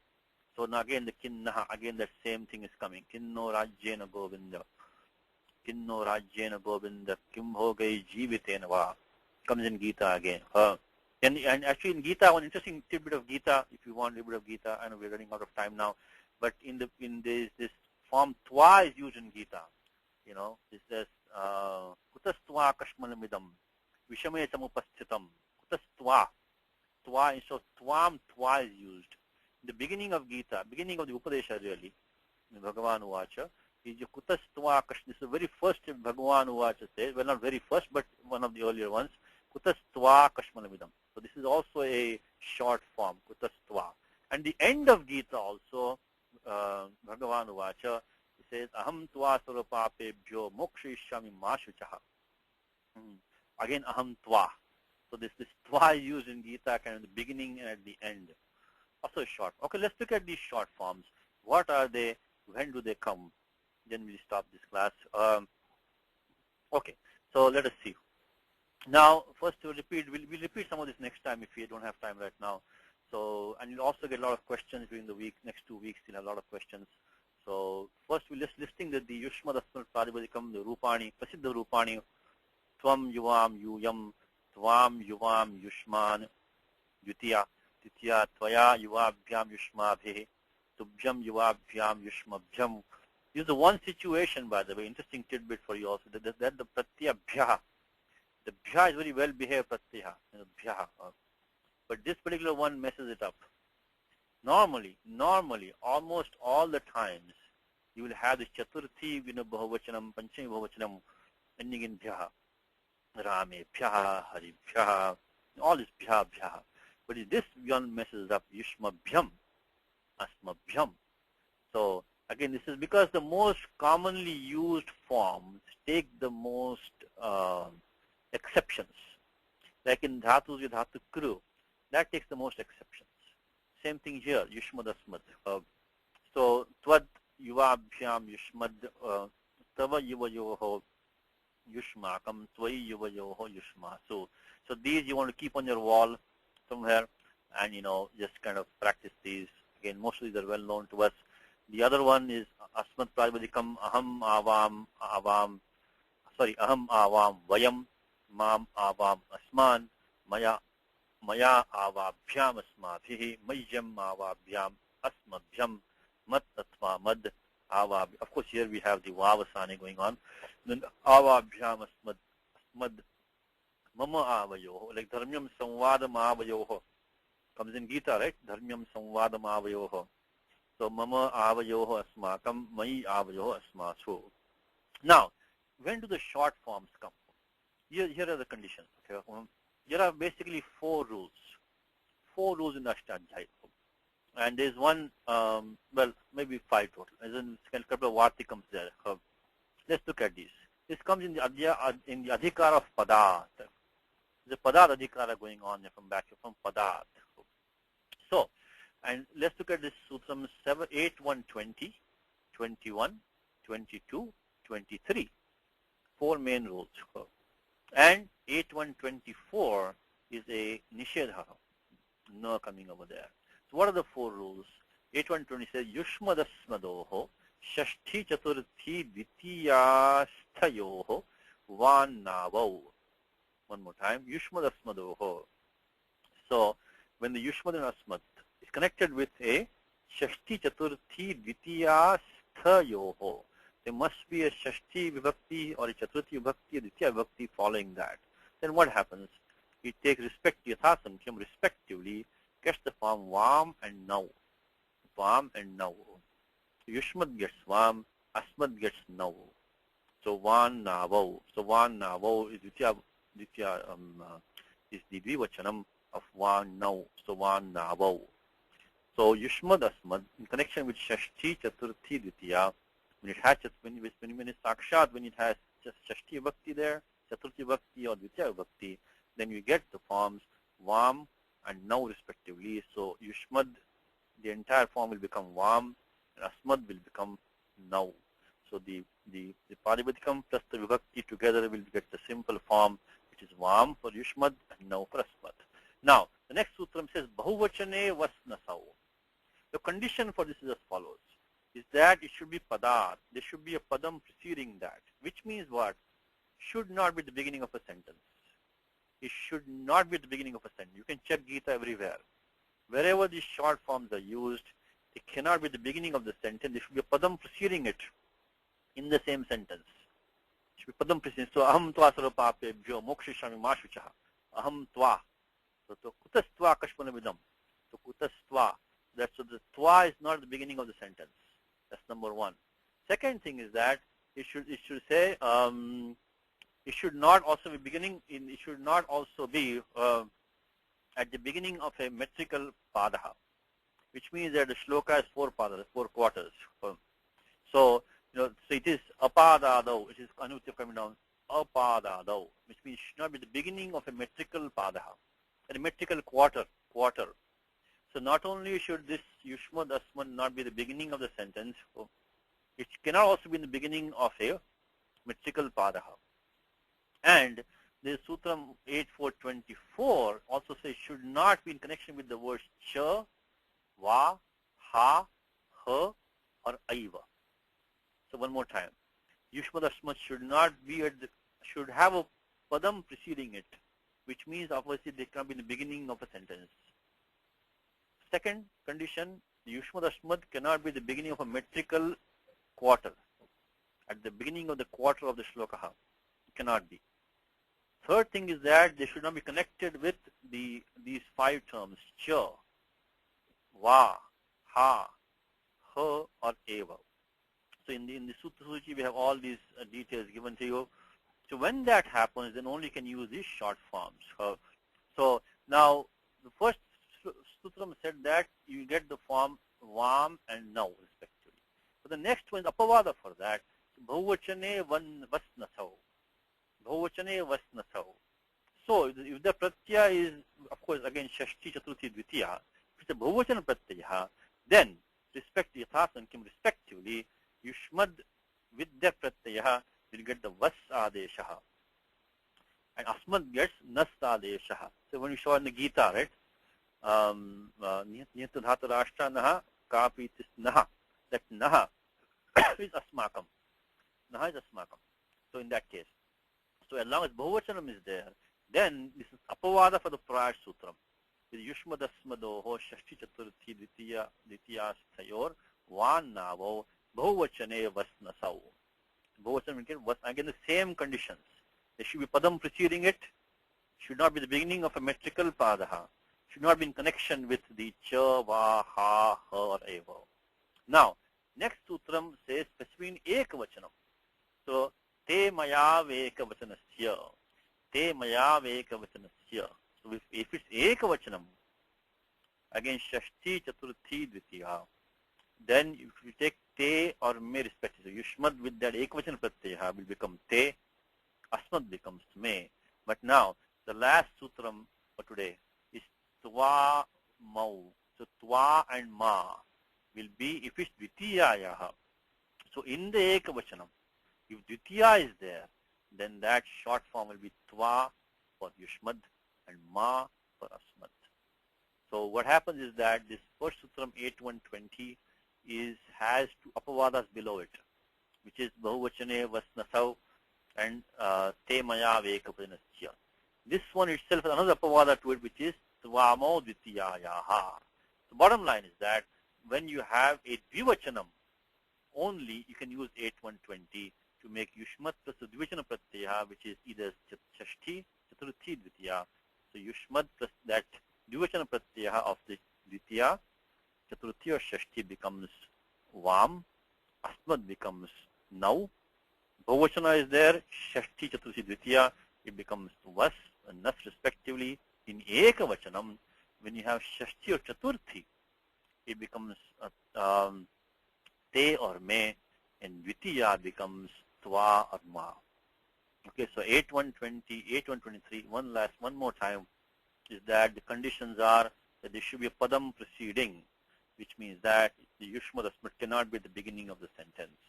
So now again the kinnaha, again that same thing is coming. Kinno rajyena govinda. Kinno rajyena govinda, kim bhogai jivitena va. Comes in Gita again. And actually in Gita, one interesting tidbit of Gita, if you want a little bit of Gita, I know we're running out of time now, but in this form twa is used in Gita. It says kutastva kashmalamidam vishame samupasthitam kutastva. Twa, so twam, twa is used. In the beginning of Gita, beginning of the Upadesha really, in Bhagavan Uvacha, is kutastva kashma. This is the very first Bhagavan Uvacha says, well not very first, but one of the earlier ones, kutastva kashmalamidam. So this is also a short form, kutastva. And the end of Gita also, Bhagavan Uvacha, he says, aham tva sarvapapebhyo mokshishyami ma shuchaha. Again, aham tva. So this twa is used in Gita kind of the beginning and at the end. Also short. Okay, let's look at these short forms. What are they? When do they come? Then we'll stop this class. Okay, so let us see. Now, first we'll repeat some of this next time if we don't have time right now. So, and you'll also get a lot of questions during the week. Next 2 weeks, you'll have a lot of questions. So, first we're just listing the yushmad, asmad, pratipadikam, the rupani, prasiddha rupani, tvam, yuvam, yuyam, tvam, yuvam, yushman, yutiya, titya, tvaya, yuvabhyam, yushmabhe, tubhyam, yuvabhyam, yushmabhyam. This is the one situation, by the way, interesting tidbit for you also, that the pratyaya bhya. The bhya is very well behaved pratyaya, bhya. But this particular one messes it up. Normally, almost all the times, you will have the chaturthi bhavachanam, panchami bhavachanam, ending in bhya. Rame bhya, hari bhya, all this bhya. But this one messes up, yushmabhyam, asmabhyam. So, again, this is because the most commonly used forms take the most exceptions. Like in dhatus, you dhatu kru, that takes the most exceptions. Same thing here, yushmad, asmad. So, tvad, yuvabhyam, yushmad, tava yuvayoho, yushmakam, tvai yuvayoho, yushma. So these you want to keep on your wall somewhere and, just kind of practice these. Again, most of these are well known to us. The other one is asmad pratipadikam, aham avam, vayam, mam avam, asman, maya, maya avabhyam asmabhihi mayyam avabhyam asmabhyam mat tatva mad avab. Of course, here we have the vavasani going on. Then avabhyam asmad mama avayoho, like dharmyam samvadam avayoho comes in Gita, right? Dharmyam samvadam avayoho. So mama avayoho asmakam, mai avayoho asmasu. Now, when do the short forms come? Here are the conditions. Okay? There are basically four rules in Ashtadhyaya. And there's one, well, maybe five total. As in, a couple of vartikams there. Let's look at these. This comes in the adhikara of padat. There's a padat adhikara going on from padat. So, and let's look at this sutram 8, 1, 20, 21, 22, 23. Four main rules. And 8.1.24 is a nishedha, no coming over there. So what are the four rules? 8.1.20 says yushmadasmadoho shashti chaturthi ditiyasthayoho vanavau. One more time, yushmadasmadoho. So when the yushmad and asmad is connected with a shashti chaturthi ditiyasthayoho, there must be a Shashti Vibhakti or a Chaturthi Vibhakti, a Ditya Vibhakti following that. Then what happens? It takes yathasankham respectively, gets the form Vam and Now. Vam and Now. Yushmad gets Vam, Asmad gets Now. So Van Navau. So Van Navau is is the Dvivachanam of Van Now. So Van Navau. So Yushmad Asmad in connection with Shashti Chaturthi Ditya. When it has when it's sakshat, when it has just Shashti Bhakti there, Chaturthi Bhakti or Ditya Bhakti, then you get the forms Vam and Now respectively. So Yushmad, the entire form will become Vam, and Asmad will become Now. So the Parivatikam plus the Vibhakti together will get the simple form, which is Vam for Yushmad and Now for Asmad. Now, the next sutram says Bahuvachane Vasnasau. The condition for this is as follows. Is that it should be padat. There should be a padam preceding that, which means what? Should not be the beginning of a sentence. It should not be the beginning of a sentence. You can check Gita everywhere. Wherever these short forms are used, it cannot be the beginning of the sentence. There should be a padam preceding it in the same sentence. It should be padam preceding. So, aham tva sarvapapebhyo mokshishami mashuchaha. Aham tva. So, kutastva kashmanavidam. So, kutastva. So the twa is not the beginning of the sentence. That's number one. Second thing is that it should say it should not also be it should not also be at the beginning of a metrical padaha, which means that the shloka has four quarters. So so it is apadadau, which is anutya coming down apadadau, which means it should not be the beginning of a metrical padaha, a metrical quarter. So not only should this Yushmad Asmad not be the beginning of the sentence, it cannot also be in the beginning of a metrical padaha. And the Sutram 8.4.24 also says should not be in connection with the words cha, va, ha, ha, or aiva. So one more time. Yushmad Asmad should not be should have a padam preceding it, which means obviously they cannot be in the beginning of a sentence. Second condition, the Yushmad Asmad cannot be the beginning of a metrical quarter. At the beginning of the quarter of the shlokaha. It cannot be. Third thing is that they should not be connected with these five terms, cha, va, ha, ha, or eva. So in the Sutra Suchi, we have all these details given to you. So when that happens, then only can use these short forms. So now, the first Sutram said that you get the form Vam and Now respectively. So the next one is Apavada for that. Bhuvachane Vasnasau. Bhuvachane Vasnasau. So if the Pratyaya is, of course, again Shashti Chaturthi Dvitiya, if it's a Bhuvachana Pratyaya, then yathasankham respectively, Yushmad with the Pratyaya will get the Vas Adeshaha. And Asmad gets Nas Adeshaha. So when we saw in the Gita, right? Niyata dhatu rashtra naha kapi tis naha. That naha is asmakam. Naha is asmakam. So in that case. So as long as Bahuvachanam is there, then this is apavada for the prior sutram. युष्मदस्मदोः Shashthi Chaturthi द्वितीयास्थयोर wan navo bahuvachane vasnasau. Bahuvachan again the same conditions. There should be padam preceding it, should not be the beginning of a metrical padaha, should not be in connection with the cha, va, ha, ha or eva. Now, next sutram says specifically ekavachanam. So, te maya vekavachanasya. Te maya vekavachanasya. So, if it's ekavachanam, again shashti, chaturthi, dvitiya, then if you take te or me respectively, yushmad with that ekavachan pratyaya will become te, asmad becomes me. But now, the last sutram for today is tva mau. So, tva and ma will be if it's dvitiyayaha. So, in the ekavachanam, if dvitiya is there, then that short form will be tva for yushmad and ma for asmad. So, what happens is that this first sutram 8120 has two apavadas below it, which is bahuvachane vasnasau and te maya vekavachanasya. This one itself has another apavada to it, which is tvamo dvitiyayaha. The bottom line is that when you have a dvivachanam only, you can use 8120 to make yushmat plus the dvivachana pratyaya, which is either shashti, chaturthi, dvitiya. So yushmat plus that dvivachana pratyaya of the dvitiya, chaturthi or shashti becomes vam, asmad becomes nau. Bahuvachana is there, shashti, chaturthi, dvitiya, it becomes vas and nas respectively. In ekavachanam, when you have shashti or chaturthi, it becomes te or me, and dvitiya becomes tva or ma. Okay, so 8120, 8123, one more time, is that the conditions are that there should be a padam preceding, which means that the yushma dasmat cannot be at the beginning of the sentence.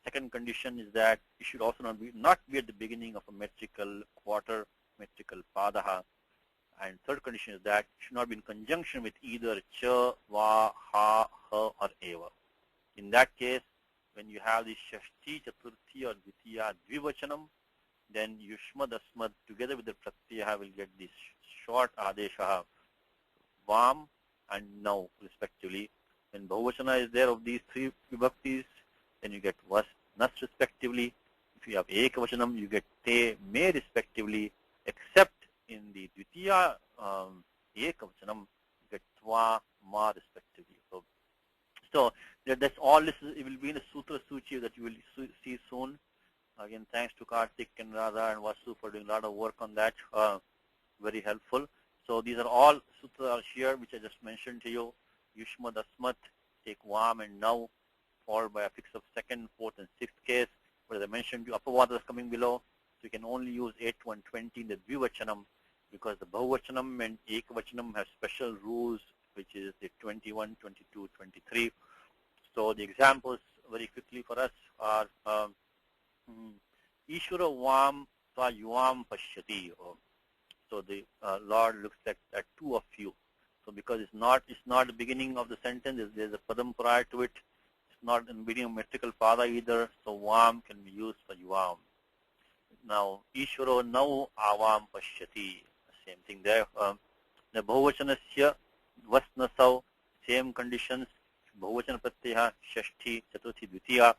Second condition is that it should also not be at the beginning of a metrical quarter, metrical padaha. And third condition is that it should not be in conjunction with either cha, va, ha, ha or eva. In that case, when you have the shashti, chaturthi or dvitiya dvivachanam, then yushma dasmat together with the pratyaya will get this short adesha vam and now respectively. When bahuvachana is there of these three vibhaktis, then you get vas, nas respectively. If you have ekavachanam, you get te, me respectively, except in the dvitiya ekavachanam, you get tva, ma respectively. So that's all. It will be in a sutra suchi that you will see soon. Again, thanks to Karthik and Radha and Vasu for doing a lot of work on that. Very helpful. So these are all sutras here, which I just mentioned to you. Yushma dasmat, take vam and now, followed by a fix of second, fourth, and sixth case. But as I mentioned, the apavadas coming below. So you can only use 8120 in the dvivachanam because the bahuvachanam and ekavachanam have special rules, which is the 21, 22, 23. So the examples very quickly for us are Ishvara vam tva yuvam pashyati. So the Lord looks at two of you. So because it's not the beginning of the sentence, there's a padam prior to it. It's not in the beginning of metrical pada either. So vam can be used for yuvam. Now Ishvaro now avam pashyati. Same thing there. The bahuvachanasya vasnasau, same conditions. Bahuvachana pratyaya shashti, chaturthi, dvitiya.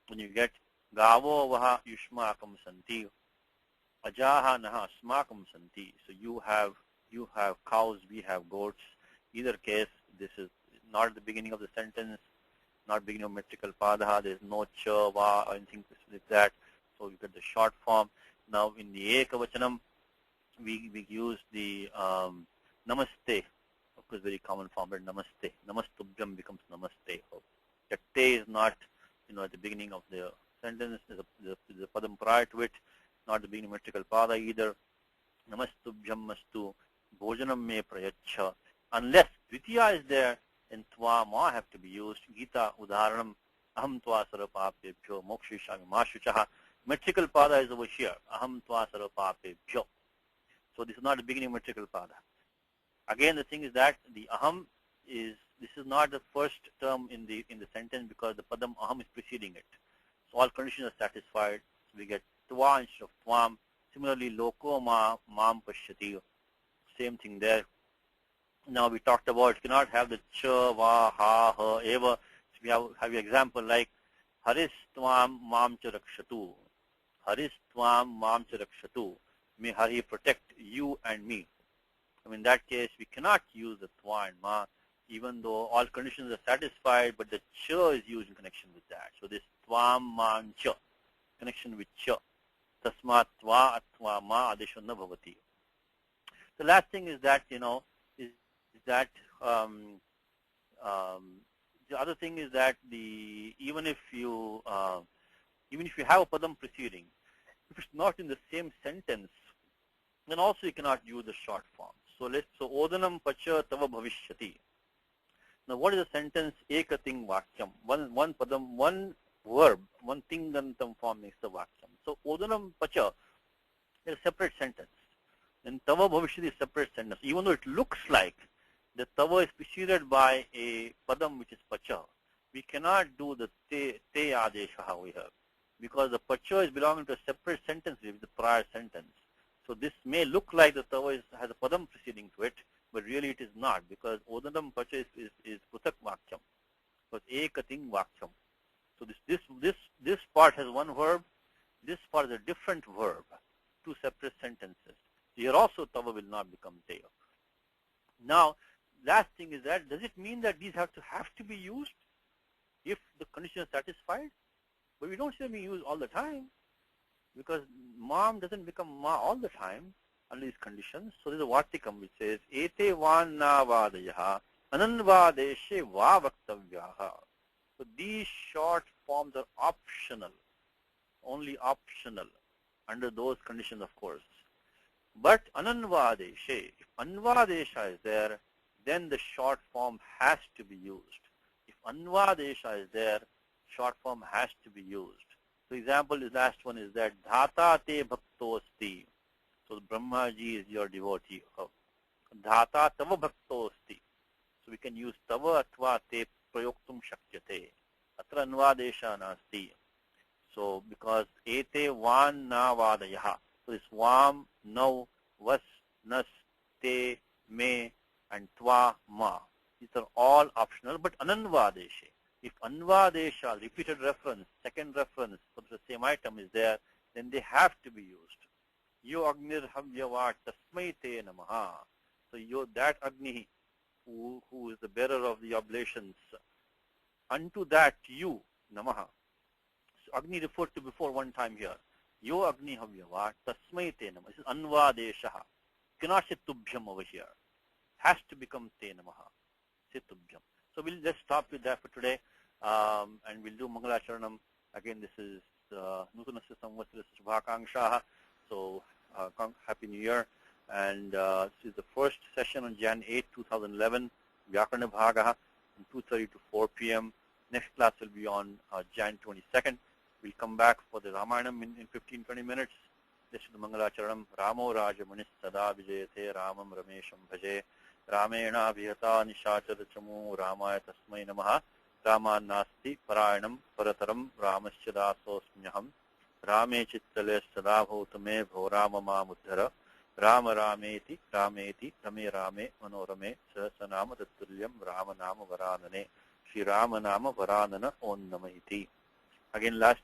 When you get gavo vaha yushmakam santi, ajaha naha asmakam santi. So you have cows, we have goats. Either case, this is not the beginning of the sentence, not beginning of metrical padaha. There is no cha, va, or anything like that. So you get the short form. Now in the ekavachanam, we use the namaste. Of course, very common form, but namaste. Namastubhyam becomes namaste. That te is not, at the beginning of the sentence. There's a padam prior to it, not the beginning of metrical pada either. Namastubhyam mastu bhojanam me prayacha. Unless dvitiya is there, then tva ma have to be used. Gita udaharanam aham tva sarapapebhyo mokshishami ma shuchaha. Metrical pada is over here. Aham tva sarapapebhyo. So this is not the beginning of metrical pada. Again, the thing is that the aham this is not the first term in the sentence because the padam aham is preceding it. So all conditions are satisfied. So we get tva instead of tvam. Similarly, loko ma mam pashyati. Same thing there. Now we talked about you cannot have the cha, va, ha, ha, eva. So we have an example like Haristvam mam cha rakshatu. Haristvam mam cha rakshatu. May Hari protect you and me. So in that case, we cannot use the twa and ma, even though all conditions are satisfied, but the cha is used in connection with that. So this tvam mam cha, connection with cha. Tasmat tva atva ma adesho na bhavati. The last thing is that, is that the other thing is that even if you have a padam preceding, if it's not in the same sentence, then also you cannot use the short form. So odanam pacha tava bhavishyati. Now what is the sentence? Ekating vakyam. One padam, one verb, one tingantam form makes the vakyam. So odanam pacha is a separate sentence. And tava bhavishyati is a separate sentence. Even though it looks like the tava is preceded by a padam which is pacha, we cannot do the te adesha we have, because the pacha is belonging to a separate sentence with the prior sentence. So this may look like the tava has a padam preceding to it, but really it is not, because odanam pacha is putak vakyam. So it's ekating vakyam. So this part has one verb, this part is a different verb, two separate sentences. Here also tava will not become te. Now, last thing is that, does it mean that these have to be used if the condition is satisfied? But we don't see them being used all the time, because mam doesn't become ma all the time under these conditions. So there's a vartikam which says ete van na vadayaha ananvadeshe va vaktavyaha. So these short forms are optional, only optional under those conditions, of course. But ananvadeshe, if anvadesha is there, then the short form has to be used. If anvadesha is there, short form has to be used. So example, the last one is that dhata te bhakto asti. So Brahmaji is your devotee. Dhata tava bhakto asti. So we can use tava atva te prayoktum shakyate. Atra anvadesha nasti. So because ete van na vadayaha. So this vam, now, vas, nas, te, me, and tva, ma. These are all optional, but ananvadeshe. If anvadesha, repeated reference, second reference for the same item is there, then they have to be used. Yo agnir havyava tasmai te namaha. So that Agni, who is the bearer of the oblations, unto that you, namaha. So Agni referred to before one time here. Yo Agni havyava tasmai te namaha. This is anvadesha. You cannot say tubhyam over here. Has to become te namaha. Say tubhyam. So let's stop with that for today, and we'll do Mangalacharanam. Again, this is Nutanasya Samvatsarasya Shubhakangshaha. So Happy New Year. And this is the first session on Jan 8, 2011, Vyakaranam Bhagaha, from 2:30 to 4 p.m. Next class will be on Jan 22nd. We'll come back for the Ramayanam in 15-20 minutes. This is the Mangalacharanam. Ramo Rajamanis Sada Vijayate Ramam Ramesham Bhaje. Ramena Vihata Nishachara Chamu Ramaya Tasmai Namaha. Rama Nasti Parayanam Parataram Ramasyadasosmyaham. Rame Chittale Sadabhotame Bhorama Muddhara. Rama Rameti Rameti Rame Rame Manorame Sasanama Tattulyam Rama Nama Varanane. Shri Rama Nama Varanana On Namaiti. Again, last